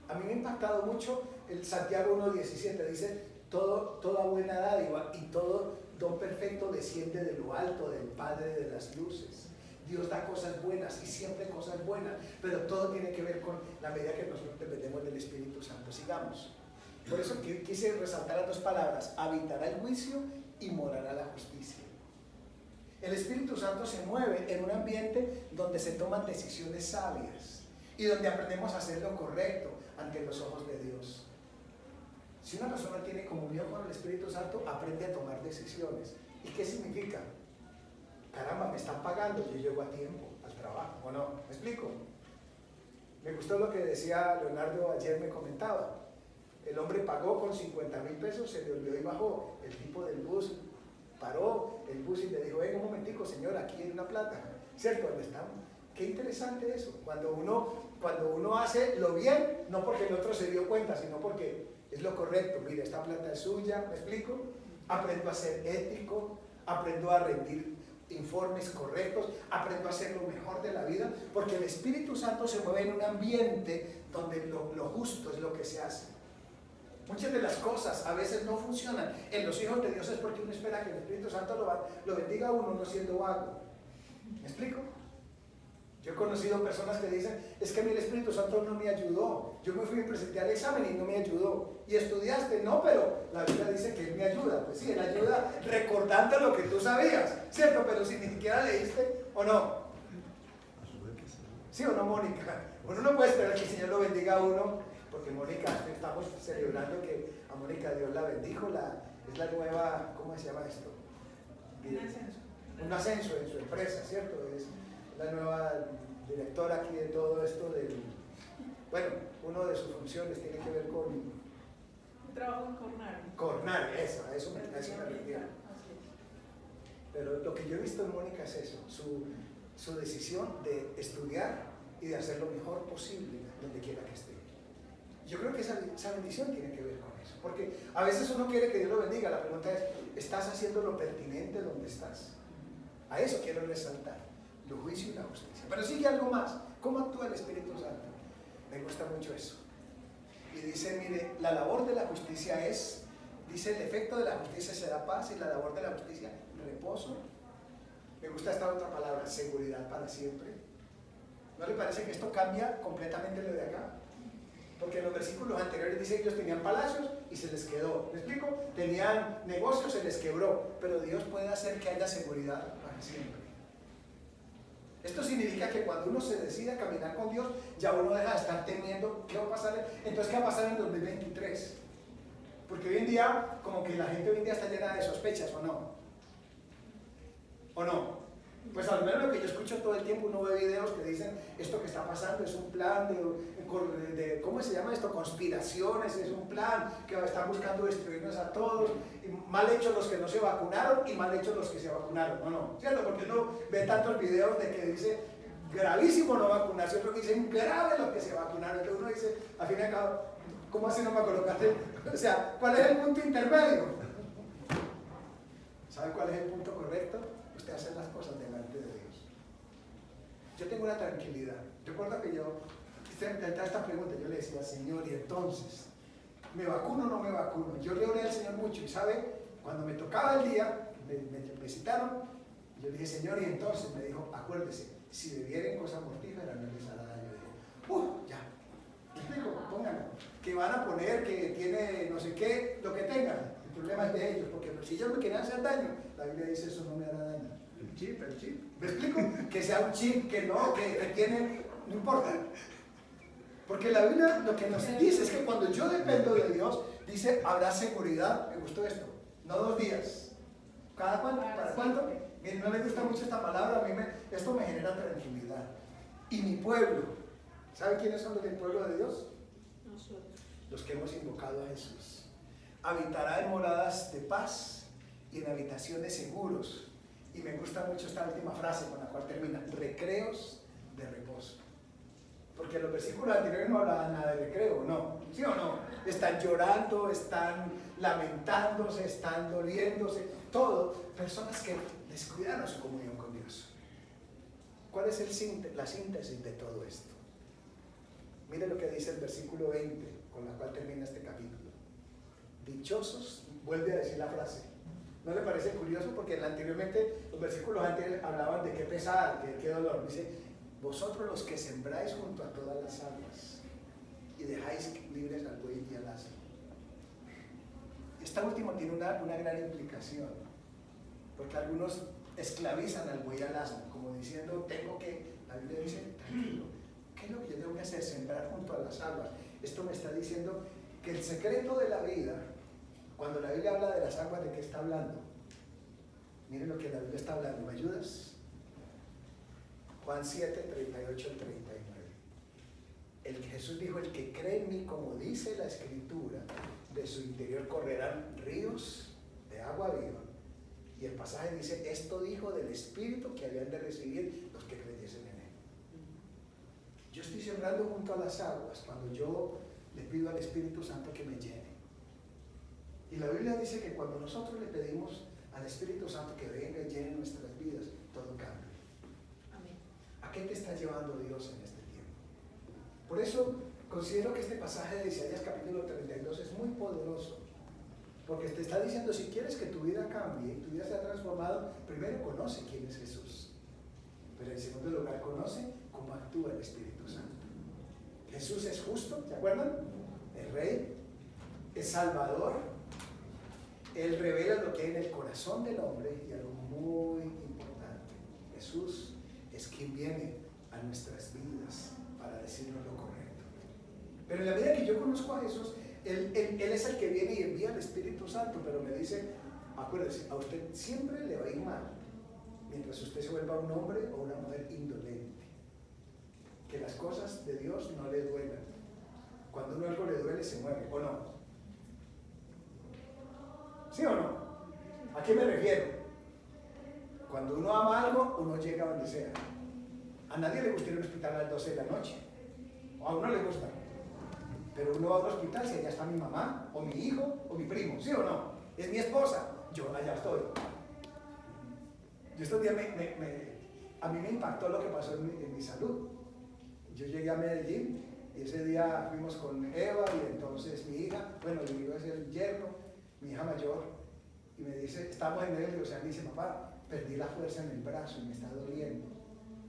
A mí me ha impactado mucho el Santiago 1:17. Dice, toda buena dádiva y todo don perfecto desciende de lo alto, del Padre de las luces. Dios da cosas buenas y siempre cosas buenas, pero todo tiene que ver con la medida que nosotros dependemos del Espíritu Santo. Sigamos. Por eso quise resaltar las dos palabras: habitará el juicio y morará la justicia. El Espíritu Santo se mueve en un ambiente donde se toman decisiones sabias y donde aprendemos a hacer lo correcto ante los ojos de Dios. Si una persona tiene comunión con el Espíritu Santo, aprende a tomar decisiones. ¿Y qué significa? Caramba, me están pagando, yo llego a tiempo al trabajo, ¿o no? ¿Me explico? Me gustó lo que decía Leonardo ayer, me comentaba. El hombre pagó con 50,000 pesos, se le olvidó y bajó. El tipo del bus paró el bus y le dijo, un momentico, señor, aquí hay una plata. ¿Cierto? ¿Dónde estamos? Qué interesante eso. Cuando uno hace lo bien, no porque el otro se dio cuenta, sino porque es lo correcto. Mire, esta plata es suya, ¿me explico? Aprendo a ser ético, aprendo a rendir informes correctos, aprendo a hacer lo mejor de la vida, porque el Espíritu Santo se mueve en un ambiente donde lo justo es lo que se hace. Muchas de las cosas a veces no funcionan en los hijos de Dios, es porque uno espera que el Espíritu Santo lo bendiga a uno no siendo vago. ¿Me explico? Yo he conocido personas que dicen, es que a mí el Espíritu Santo no me ayudó. Yo me fui a presentar al examen y no me ayudó. ¿Y estudiaste? No, pero la Biblia dice que Él me ayuda. Pues sí, Él ayuda recordando lo que tú sabías, ¿cierto? Pero si ni siquiera leíste, ¿o no? ¿Sí o no, Mónica? Uno no puede esperar que el Señor lo bendiga a uno, porque Mónica, estamos celebrando que a Mónica Dios la bendijo, es la nueva, ¿cómo se llama esto? Un ascenso en su empresa, ¿cierto? Es la nueva directora aquí de todo esto bueno, una de sus funciones tiene que ver con un trabajo en Cornar. Cornar, eso me refiero. Pero lo que yo he visto en Mónica es eso, su decisión de estudiar y de hacer lo mejor posible donde quiera que esté. Yo creo que esa bendición tiene que ver con eso, porque a veces uno quiere que Dios lo bendiga, la pregunta es, ¿estás haciendo lo pertinente donde estás? A eso quiero resaltar, el juicio y la justicia. Pero sigue algo más, ¿cómo actúa el Espíritu Santo? Me gusta mucho eso. Y dice, mire, la labor de la justicia dice, el efecto de la justicia será paz y la labor de la justicia, reposo. Me gusta esta otra palabra, seguridad para siempre. ¿No le parece que esto cambia completamente lo de acá? Porque en los versículos anteriores dice que ellos tenían palacios y se les quedó. ¿Me explico? Tenían negocios, se les quebró. Pero Dios puede hacer que haya seguridad para siempre. Esto significa que cuando uno se decide a caminar con Dios, ya uno deja de estar temiendo qué va a pasar. Entonces, ¿qué va a pasar en 2023? Porque hoy en día, como que la gente hoy en día está llena de sospechas, ¿o no? ¿O no? Pues al menos lo que yo escucho todo el tiempo, uno ve videos que dicen esto que está pasando es un plan de ¿cómo se llama esto? Conspiraciones, es un plan que están buscando destruirnos a todos, y mal hechos los que no se vacunaron y mal hechos los que se vacunaron, ¿o no? ¿Cierto? Porque uno ve tantos videos de que dice gravísimo no vacunarse, otros que dicen grave los que se vacunaron, entonces uno dice, al fin y al cabo, ¿cómo así no me colocaste? O sea, ¿cuál es el punto intermedio? ¿Sabe cuál es el punto correcto? Usted hace las cosas delante de Dios. Yo tengo una tranquilidad. Recuerda que yo, esta pregunta, yo le decía, Señor, y entonces, ¿me vacuno o no me vacuno? Yo le oré al Señor mucho y ¿sabe? Cuando me tocaba el día, me citaron, yo le dije, Señor, y entonces me dijo, acuérdese, si bebieren cosas mortíferas no les hará daño. Yo dije, ya. ¿Me explico? Pónganlo. Que van a poner que tiene no sé qué, lo que tengan. El problema es de ellos, porque si ellos me quieren hacer daño, la Biblia dice eso no me hará daño. El chip. ¿Me explico? Que sea un chip, que no, que tiene, no importa. Porque la Biblia lo que nos dice es que cuando yo dependo de Dios, dice, habrá seguridad. Me gustó esto. No 2 días. ¿Cada cuánto? ¿Para cuánto? Miren, no me gusta mucho esta palabra, esto me genera tranquilidad. Y mi pueblo, ¿sabe quiénes son los del pueblo de Dios? Nosotros. Los que hemos invocado a Jesús. Habitará en moradas de paz y en habitaciones seguros. Y me gusta mucho esta última frase con la cual termina, recreos de reposo. Porque los versículos anteriores no hablaban nada de recreo, ¿no? ¿Sí o no? Están llorando, están lamentándose, están doliéndose, todo. Personas que descuidaron su comunión con Dios. ¿Cuál es la síntesis de todo esto? Mire lo que dice el versículo 20, con la cual termina este capítulo. Dichosos, vuelve a decir la frase. ¿No le parece curioso? Porque anteriormente, los versículos antes hablaban de qué pesar, de qué dolor. Dice, vosotros los que sembráis junto a todas las aguas y dejáis libres al buey y al asno. Esta última tiene una gran implicación, porque algunos esclavizan al buey y al asno, como diciendo, la Biblia dice, tranquilo, ¿qué es lo que yo tengo que hacer? Sembrar junto a las aguas. Esto me está diciendo que el secreto de la vida, cuando la Biblia habla de las aguas, ¿de qué está hablando? Miren lo que la Biblia está hablando, ¿me ayudas? Juan 7, 38 al 39. Jesús dijo, el que cree en mí, como dice la Escritura, de su interior correrán ríos de agua viva. Y el pasaje dice, esto dijo del Espíritu que habían de recibir los que creyesen en él. Yo estoy sembrando junto a las aguas cuando yo le pido al Espíritu Santo que me llene. Y la Biblia dice que cuando nosotros le pedimos al Espíritu Santo que venga y llene nuestras vidas, todo cambia. Amén. ¿A qué te está llevando Dios en este tiempo? Por eso considero que este pasaje de Isaías capítulo 32 es muy poderoso. Porque te está diciendo, si quieres que tu vida cambie y tu vida sea transformada, primero conoce quién es Jesús. Pero en segundo lugar, conoce cómo actúa el Espíritu Santo. Jesús es justo, ¿se acuerdan? El Rey, es Salvador. Él revela lo que hay en el corazón del hombre y algo muy importante. Jesús es quien viene a nuestras vidas para decirnos lo correcto. Pero en la medida que yo conozco a Jesús, Él es el que viene y envía al Espíritu Santo, pero me dice, acuérdese, a usted siempre le va a ir mal, mientras usted se vuelva un hombre o una mujer indolente. Que las cosas de Dios no le duelan. Cuando uno algo le duele, se mueve, ¿o no? ¿Sí o no? ¿A qué me refiero? Cuando uno ama algo, uno llega a donde sea. A nadie le gusta ir a un hospital a las 12 de la noche. O a uno le gusta. Pero uno va a un hospital si allá está mi mamá, o mi hijo, o mi primo, ¿sí o no? Es mi esposa, yo allá estoy. Yo estos días a mí me impactó lo que pasó en mi salud. Yo llegué a Medellín y ese día fuimos con Eva y entonces mi hija, bueno, yo iba a ser el yerno, mi hija mayor, y me dice, estamos en medio, o sea, me dice, papá, perdí la fuerza en el brazo y me está doliendo.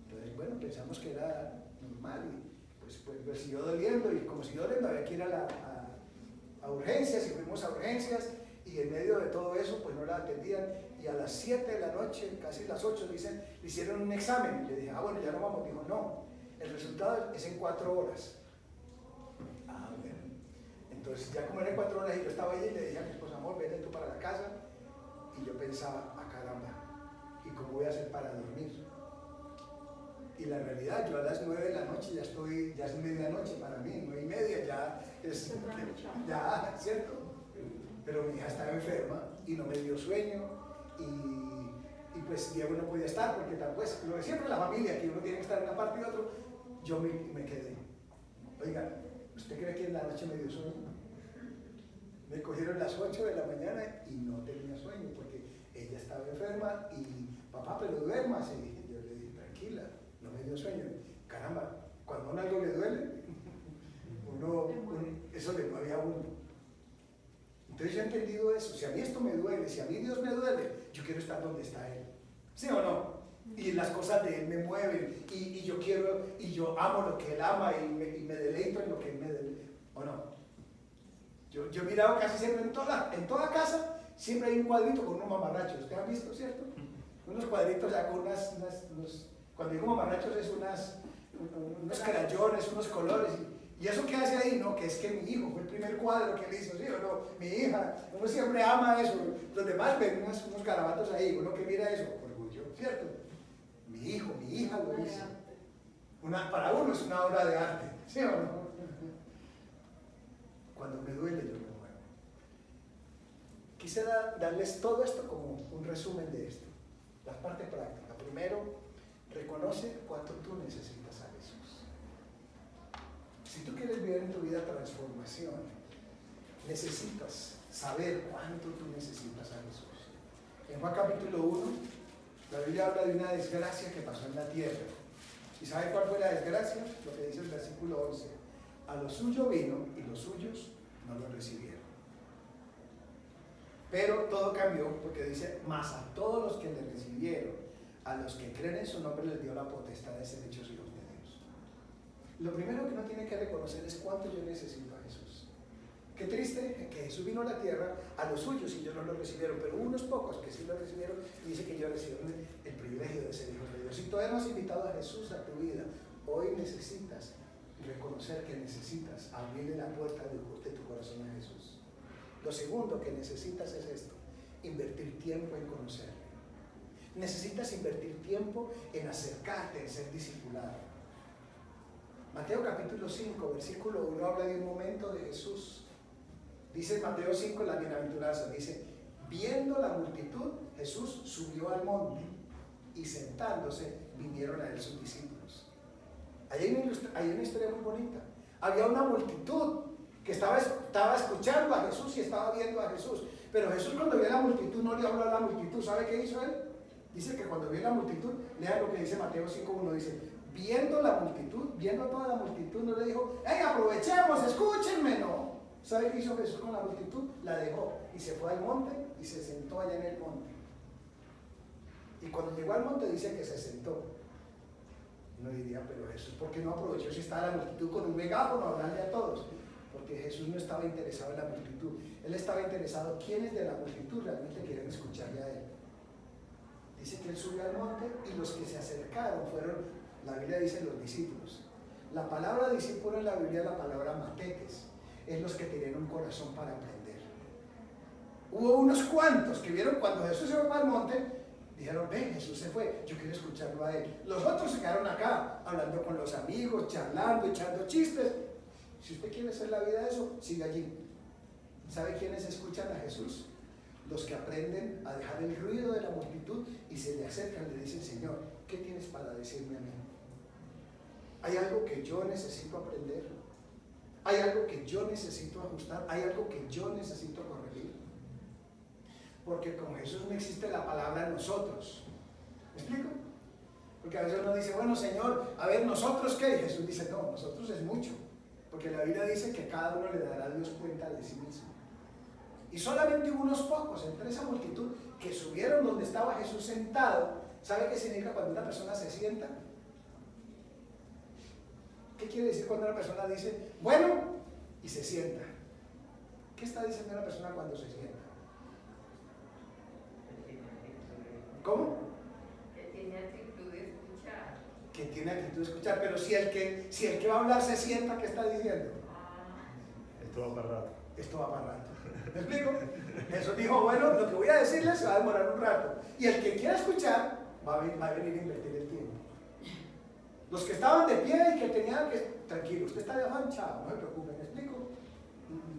Entonces, bueno, pensamos que era normal y pues siguió doliendo y como siguió doliendo había que ir a urgencias y fuimos a urgencias y en medio de todo eso pues no la atendían y a las 7 de la noche, casi las 8 dicen, le hicieron un examen y le dije, bueno, ya no vamos, dijo, no, el resultado es en 4 horas. Bueno, Entonces ya como eran 4 horas y yo estaba ahí y le dije a mi esposa, amor, vete tú para la casa. Y yo pensaba, caramba, ¿y cómo voy a hacer para dormir? Y la realidad, yo a las 9 de la noche ya es medianoche para mí, 9:30 ya es, ya, ¿cierto? Pero mi hija estaba enferma y no me dio sueño y pues Diego no podía estar porque pues, lo de siempre la familia, que uno tiene que estar en una parte y otro, yo me quedé. Oiga, ¿usted cree que en la noche me dio sueño? Me cogieron las 8 de la mañana y no tenía sueño porque ella estaba enferma y papá, pero duérmase. Y yo le dije, tranquila, no me dio sueño. Caramba, cuando a uno algo le duele, eso le mueve a uno. Entonces yo he entendido eso. Si a mí esto me duele, si a mí Dios me duele, yo quiero estar donde está Él. ¿Sí o no? Y las cosas de Él me mueven y yo quiero, y yo amo lo que Él ama y me deleito en lo que Él me deleita. ¿O no? Yo he mirado casi siempre en toda casa, siempre hay un cuadrito con unos mamarrachos. ¿Ustedes han visto, cierto? Unos cuadritos ya con cuando digo mamarrachos es unos crayones, unos colores. ¿Y eso qué hace ahí? No, que es que mi hijo fue el primer cuadro que él hizo, ¿sí o no? Mi hija, uno siempre ama eso. Los demás ven unos garabatos ahí, uno que mira eso, orgullo, ¿cierto? Mi hijo, mi hija lo hizo. Para uno es una obra de arte, ¿sí o no? Cuando me duele yo me muevo. Quisiera darles todo esto como un resumen de esto. La parte práctica. Primero, reconoce cuánto tú necesitas a Jesús. Si tú quieres vivir en tu vida transformación, necesitas saber cuánto tú necesitas a Jesús. En Juan capítulo 1, la Biblia habla de una desgracia que pasó en la tierra. ¿Y sabe cuál fue la desgracia? Lo que dice el versículo 11. A lo suyo vino y los suyos no lo recibieron. Pero todo cambió porque dice, mas a todos los que le recibieron, a los que creen en su nombre les dio la potestad de ser hechos hijos de Dios. Lo primero que uno tiene que reconocer es cuánto yo necesito a Jesús. Qué triste que Jesús vino a la tierra, a los suyos y ellos no lo recibieron, pero unos pocos que sí lo recibieron, y dice que ellos recibieron el privilegio de ser hijos de Dios. Si todavía no has invitado a Jesús a tu vida, hoy necesitas reconocer que necesitas abrirle la puerta de tu corazón a Jesús. Lo segundo que necesitas es esto, invertir tiempo en conocerle. Necesitas invertir tiempo en acercarte, en ser discipulado. Mateo capítulo 5, versículo 1 habla de un momento de Jesús. Dice Mateo 5, la bienaventuranza, dice, viendo la multitud, Jesús subió al monte y sentándose vinieron a él sus discípulos. Hay una historia muy bonita. Había una multitud que estaba escuchando a Jesús y estaba viendo a Jesús. Pero Jesús cuando vio a la multitud no le habló a la multitud. ¿Sabe qué hizo él? Dice que cuando vio a la multitud, lean lo que dice Mateo 5:1, dice, viendo la multitud, viendo a toda la multitud, no le dijo, ¡hey, aprovechemos, escúchenme! No. ¿Sabe qué hizo Jesús con la multitud? La dejó y se fue al monte y se sentó allá en el monte. Y cuando llegó al monte dice que se sentó. Uno diría, pero Jesús, ¿por qué no aprovechó si estaba la multitud con un megáfono a hablarle a todos? Porque Jesús no estaba interesado en la multitud. Él estaba interesado en quiénes de la multitud realmente quieren escucharle a él. Dice que él subió al monte y los que se acercaron fueron, la Biblia dice, los discípulos. La palabra discípulo en la Biblia es la palabra matetes. Es los que tienen un corazón para aprender. Hubo unos cuantos que vieron cuando Jesús se fue al monte. Dijeron, ven, Jesús se fue, yo quiero escucharlo a él. Los otros se quedaron acá, hablando con los amigos, charlando, echando chistes. Si usted quiere hacer la vida de eso, siga allí. ¿Sabe quiénes escuchan a Jesús? Los que aprenden a dejar el ruido de la multitud y se le acercan y le dicen, Señor, ¿qué tienes para decirme a mí? ¿Hay algo que yo necesito aprender? ¿Hay algo que yo necesito ajustar? ¿Hay algo que yo necesito corregir? Porque con Jesús no existe la palabra nosotros. ¿Me explico? Porque a veces uno dice, bueno, Señor, a ver, ¿nosotros qué? Y Jesús dice, no, nosotros es mucho. Porque la Biblia dice que cada uno le dará a Dios cuenta de sí mismo. Y solamente hubo unos pocos entre esa multitud que subieron donde estaba Jesús sentado. ¿Sabe qué significa cuando una persona se sienta? ¿Qué quiere decir cuando una persona dice, bueno, y se sienta? ¿Qué está diciendo una persona cuando se sienta? ¿Cómo? Que tiene actitud de escuchar. Que tiene actitud de escuchar, pero si el que va a hablar se sienta, ¿qué está diciendo? Esto va para rato. Esto va para rato. ¿Me explico? Jesús dijo, bueno, lo que voy a decirles se va a demorar un rato. Y el que quiera escuchar va a venir a invertir el tiempo. Los que estaban de pie y que tenían que... Tranquilo, usted está de afán, chao, no se preocupe, ¿me explico?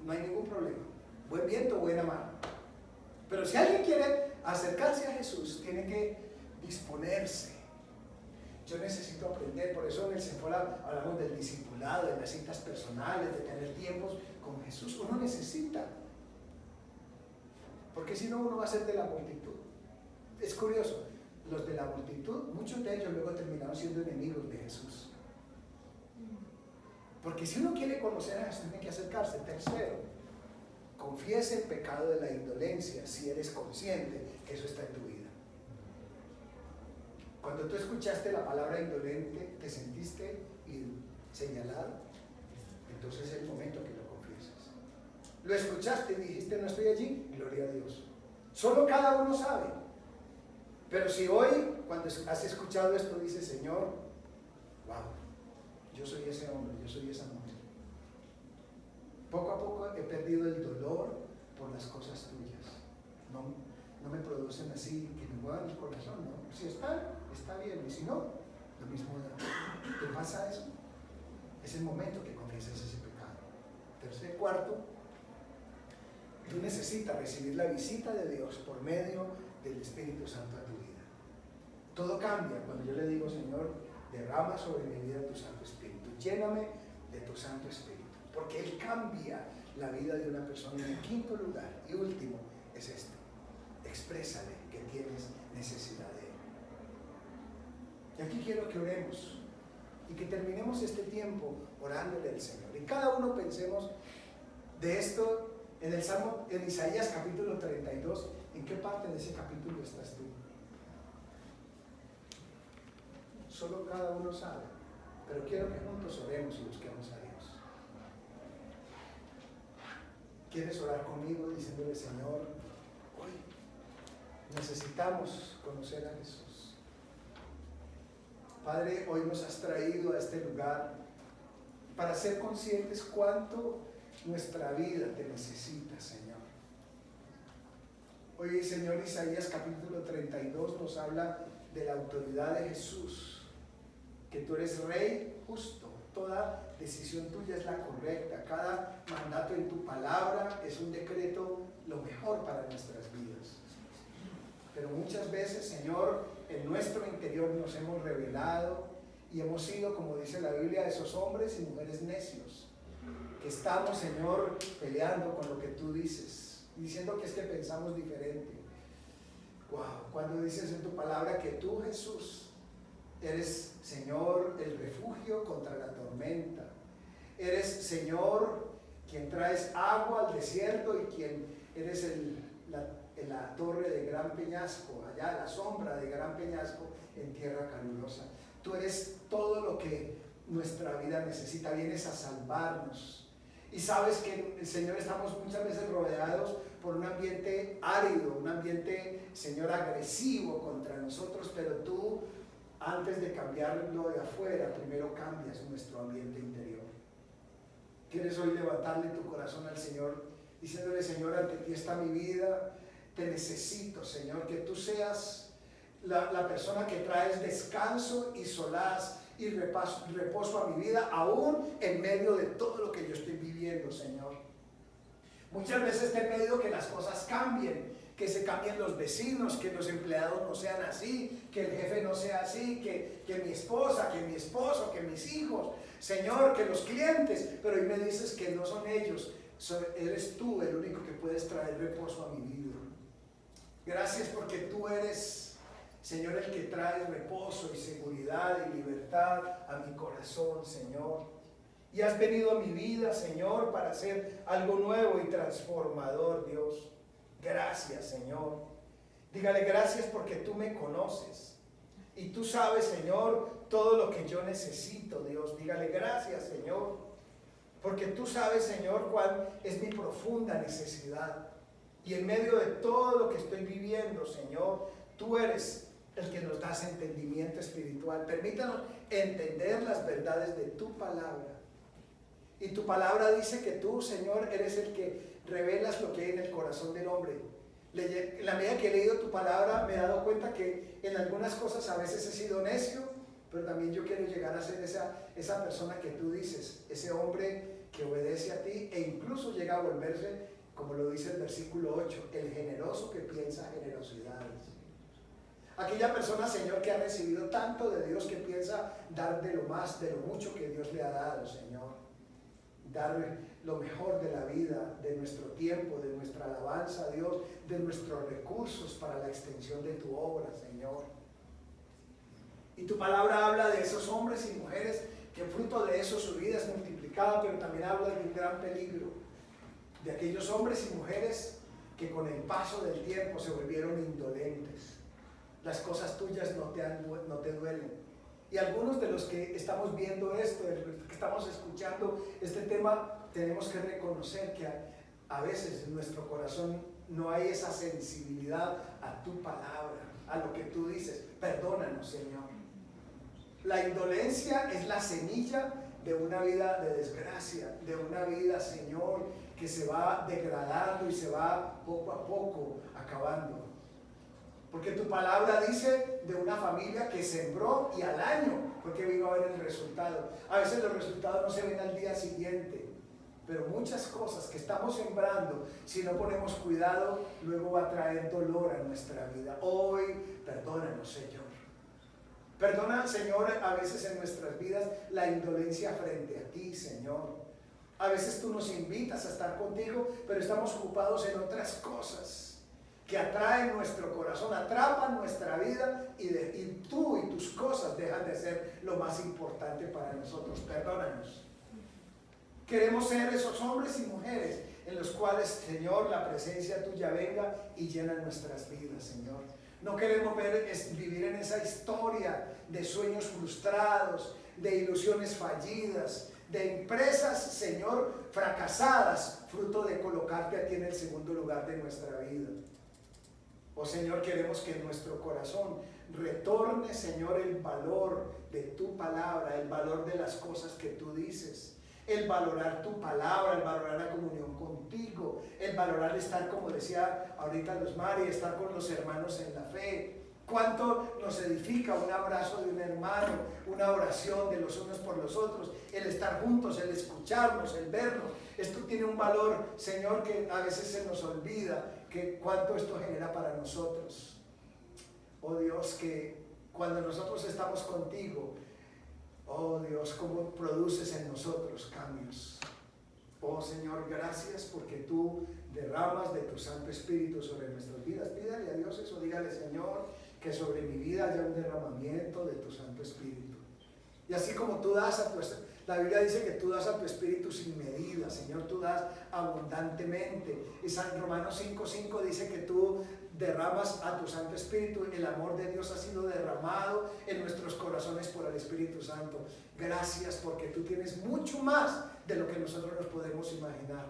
No hay ningún problema. Buen viento, buena mano. Pero si alguien quiere acercarse a Jesús, tiene que disponerse. Yo necesito aprender, por eso en el Senfora hablamos del discipulado, de las citas personales, de tener tiempos con Jesús. Uno necesita. Porque si no, uno va a ser de la multitud. Es curioso, los de la multitud, muchos de ellos luego terminaron siendo enemigos de Jesús. Porque si uno quiere conocer a Jesús, tiene que acercarse. Tercero, confiesa el pecado de la indolencia si eres consciente que eso está en tu vida. Cuando tú escuchaste la palabra indolente, te sentiste señalado, entonces es el momento que lo confiesas. Lo escuchaste y dijiste, no estoy allí, gloria a Dios. Solo cada uno sabe. Pero si hoy, cuando has escuchado esto, dices, Señor, wow, yo soy ese hombre, yo soy esa mujer. Poco a poco he perdido el dolor por las cosas tuyas. No me producen así que me muevan el corazón, ¿no? Si está bien, y si no, lo mismo da. ¿Te pasa eso? Es el momento que confiesas ese pecado. Tercer, cuarto, tú necesitas recibir la visita de Dios por medio del Espíritu Santo a tu vida. Todo cambia cuando yo le digo, Señor, derrama sobre mi vida tu Santo Espíritu, lléname de tu Santo Espíritu, porque Él cambia la vida de una persona. Y en quinto lugar y último es esto: exprésale que tienes necesidad de Él. Y aquí quiero que oremos y que terminemos este tiempo orándole al Señor. Y cada uno pensemos de esto en el Salmo, en Isaías capítulo 32. ¿En qué parte de ese capítulo estás tú? Solo cada uno sabe. Pero quiero que juntos oremos y busquemos a Dios. ¿Quieres orar conmigo diciéndole, Señor, hoy necesitamos conocer a Jesús? Padre, hoy nos has traído a este lugar para ser conscientes cuánto nuestra vida te necesita, Señor. Hoy, Señor, Isaías capítulo 32 nos habla de la autoridad de Jesús, que tú eres Rey justo. Toda decisión tuya es la correcta. Cada mandato en tu palabra es un decreto lo mejor para nuestras vidas. Pero muchas veces, Señor, en nuestro interior nos hemos rebelado y hemos sido, como dice la Biblia, esos hombres y mujeres necios, que estamos, Señor, peleando con lo que tú dices, diciendo que es que pensamos diferente. Wow, cuando dices en tu palabra que tú, Jesús, eres, Señor, el refugio contra la tormenta. Eres, Señor, quien traes agua al desierto y quien eres la torre de gran peñasco, allá la sombra de gran peñasco en tierra calurosa. Tú eres todo lo que nuestra vida necesita. Vienes a salvarnos. Y sabes que, Señor, estamos muchas veces rodeados por un ambiente árido, un ambiente, Señor, agresivo contra nosotros, pero tú, antes de cambiarlo de afuera, primero cambias nuestro ambiente interior. ¿Quieres hoy levantarle tu corazón al Señor, diciéndole, Señor, ante ti está mi vida, te necesito, Señor, que tú seas la persona que traes descanso y solaz y reposo a mi vida, aún en medio de todo lo que yo estoy viviendo, Señor? Muchas veces te he pedido que las cosas cambien, que se cambien los vecinos, que los empleados no sean así, que el jefe no sea así, que mi esposa, que mi esposo, que mis hijos, Señor, que los clientes, pero hoy me dices que no son ellos, eres tú el único que puedes traer reposo a mi vida. Gracias porque tú eres, Señor, el que trae reposo y seguridad y libertad a mi corazón, Señor. Y has venido a mi vida, Señor, para hacer algo nuevo y transformador, Dios. Gracias, Señor. Dígale gracias porque tú me conoces. Y tú sabes, Señor, todo lo que yo necesito, Dios. Dígale gracias, Señor, porque tú sabes, Señor, cuál es mi profunda necesidad. Y en medio de todo lo que estoy viviendo, Señor, tú eres el que nos das entendimiento espiritual. Permítanos entender las verdades de tu palabra. Y tu palabra dice que tú, Señor, eres el que revelas lo que hay en el corazón del hombre. En la medida que he leído tu palabra me he dado cuenta que en algunas cosas a veces he sido necio, pero también yo quiero llegar a ser esa persona que tú dices, ese hombre que obedece a ti e incluso llega a volverse, como lo dice el versículo 8, el generoso que piensa generosidades. Aquella persona, Señor, que ha recibido tanto de Dios, que piensa dar de lo más, de lo mucho que Dios le ha dado, Señor. Dar lo mejor de la vida, de nuestro tiempo, de nuestra alabanza a Dios, de nuestros recursos para la extensión de tu obra, Señor. Y tu palabra habla de esos hombres y mujeres que fruto de eso su vida es multiplicada, pero también habla de un gran peligro, de aquellos hombres y mujeres que con el paso del tiempo se volvieron indolentes. Las cosas tuyas no te duelen. Y algunos de los que estamos viendo esto, de los que estamos escuchando este tema, tenemos que reconocer que a veces en nuestro corazón no hay esa sensibilidad a tu palabra, a lo que tú dices. Perdónanos, Señor. La indolencia es la semilla de una vida de desgracia, de una vida, Señor, que se va degradando y se va poco a poco acabando. Porque tu palabra dice de una familia que sembró y al año fue que vino a ver el resultado. A veces los resultados no se ven al día siguiente, pero muchas cosas que estamos sembrando, si no ponemos cuidado, luego va a traer dolor a nuestra vida. Hoy, perdónanos, Señor. Perdona, Señor, a veces en nuestras vidas la indolencia frente a ti, Señor. A veces tú nos invitas a estar contigo, pero estamos ocupados en otras cosas que atraen nuestro corazón, atrapan nuestra vida y tú y tus cosas dejan de ser lo más importante para nosotros. Perdónanos. Queremos ser esos hombres y mujeres en los cuales, Señor, la presencia tuya venga y llena nuestras vidas, Señor. No queremos vivir en esa historia de sueños frustrados, de ilusiones fallidas, de empresas, Señor, fracasadas, fruto de colocarte a ti en el segundo lugar de nuestra vida. Oh Señor, queremos que en nuestro corazón retorne, Señor, el valor de tu palabra, el valor de las cosas que tú dices, el valorar tu palabra, el valorar la comunión contigo, el valorar estar, como decía ahorita Luzmari, estar con los hermanos en la fe. Cuánto nos edifica un abrazo de un hermano, una oración de los unos por los otros, el estar juntos, el escucharnos, el vernos. Esto tiene un valor, Señor, que a veces se nos olvida, que cuánto esto genera para nosotros. Oh Dios, que cuando nosotros estamos contigo, oh Dios, cómo produces en nosotros cambios. Oh Señor, gracias porque tú derramas de tu Santo Espíritu sobre nuestras vidas. Pídale a Dios eso, dígale, Señor, que sobre mi vida haya un derramamiento de tu Santo Espíritu. Y así como tú das a tu Espíritu, la Biblia dice que tú das a tu Espíritu sin medida, Señor, tú das abundantemente. Y San Romanos 5:5 dice que tú derramas a tu Santo Espíritu. El amor de Dios ha sido derramado en nuestros corazones por el Espíritu Santo. Gracias porque tú tienes mucho más de lo que nosotros nos podemos imaginar.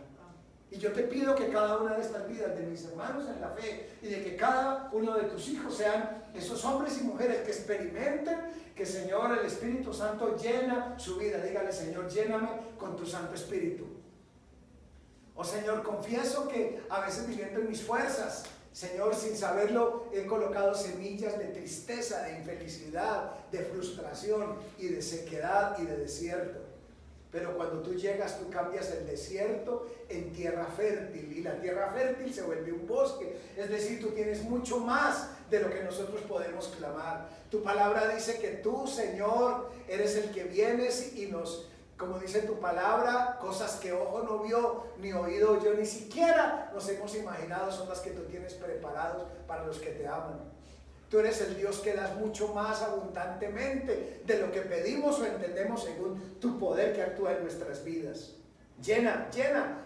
Y yo te pido que cada una de estas vidas de mis hermanos en la fe y de que cada uno de tus hijos sean esos hombres y mujeres que experimenten que, Señor, el Espíritu Santo llena su vida. Dígale, Señor, lléname con tu Santo Espíritu. Oh Señor, confieso que a veces viviendo en mis fuerzas, Señor, sin saberlo, he colocado semillas de tristeza, de infelicidad, de frustración y de sequedad y de desierto. Pero cuando tú llegas, tú cambias el desierto en tierra fértil y la tierra fértil se vuelve un bosque. Es decir, tú tienes mucho más de lo que nosotros podemos clamar. Tu palabra dice que tú, Señor, eres el que vienes y nos, como dice tu palabra, cosas que ojo no vio, ni oído yo, ni siquiera nos hemos imaginado, son las que tú tienes preparados para los que te aman. Tú eres el Dios que das mucho más abundantemente de lo que pedimos o entendemos según tu poder que actúa en nuestras vidas. Llena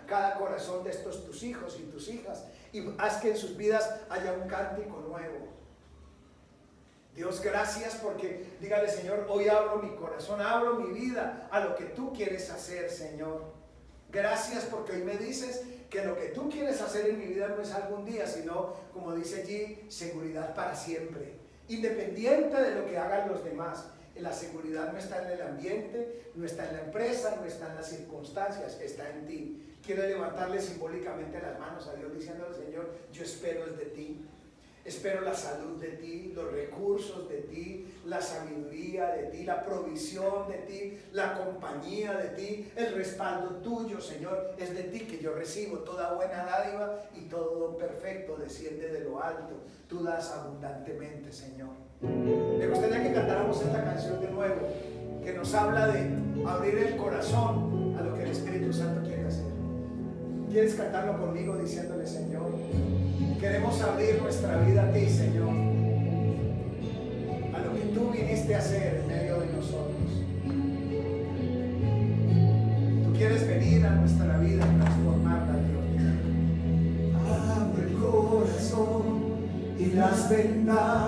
cada corazón de estos tus hijos y tus hijas y haz que en sus vidas haya un cántico nuevo. Dios, gracias porque, dígale, Señor, hoy abro mi corazón, abro mi vida a lo que tú quieres hacer, Señor. Gracias porque hoy me dices que lo que tú quieres hacer en mi vida no es algún día, sino, como dice allí, seguridad para siempre. Independiente de lo que hagan los demás, La seguridad no está en el ambiente, no está en la empresa, no está en las circunstancias, está en ti. Quiero levantarle simbólicamente las manos a Dios diciéndole: Señor, yo espero es de ti. Espero la salud de ti, los recursos de ti, la sabiduría de ti, la provisión de ti, la compañía de ti, el respaldo tuyo, Señor. Es de ti que yo recibo toda buena dádiva y todo don perfecto desciende de lo alto. Tú das abundantemente, Señor. Me gustaría que cantáramos esta canción de nuevo, que nos habla de abrir el corazón a lo que el Espíritu Santo quiere hacer. ¿Quieres cantarlo conmigo diciéndole: Señor, queremos abrir nuestra vida a ti, Señor, a lo que tú viniste a hacer en medio de nosotros? Tú quieres venir a nuestra vida y transformarla, Dios. Abre el corazón y las ventanas.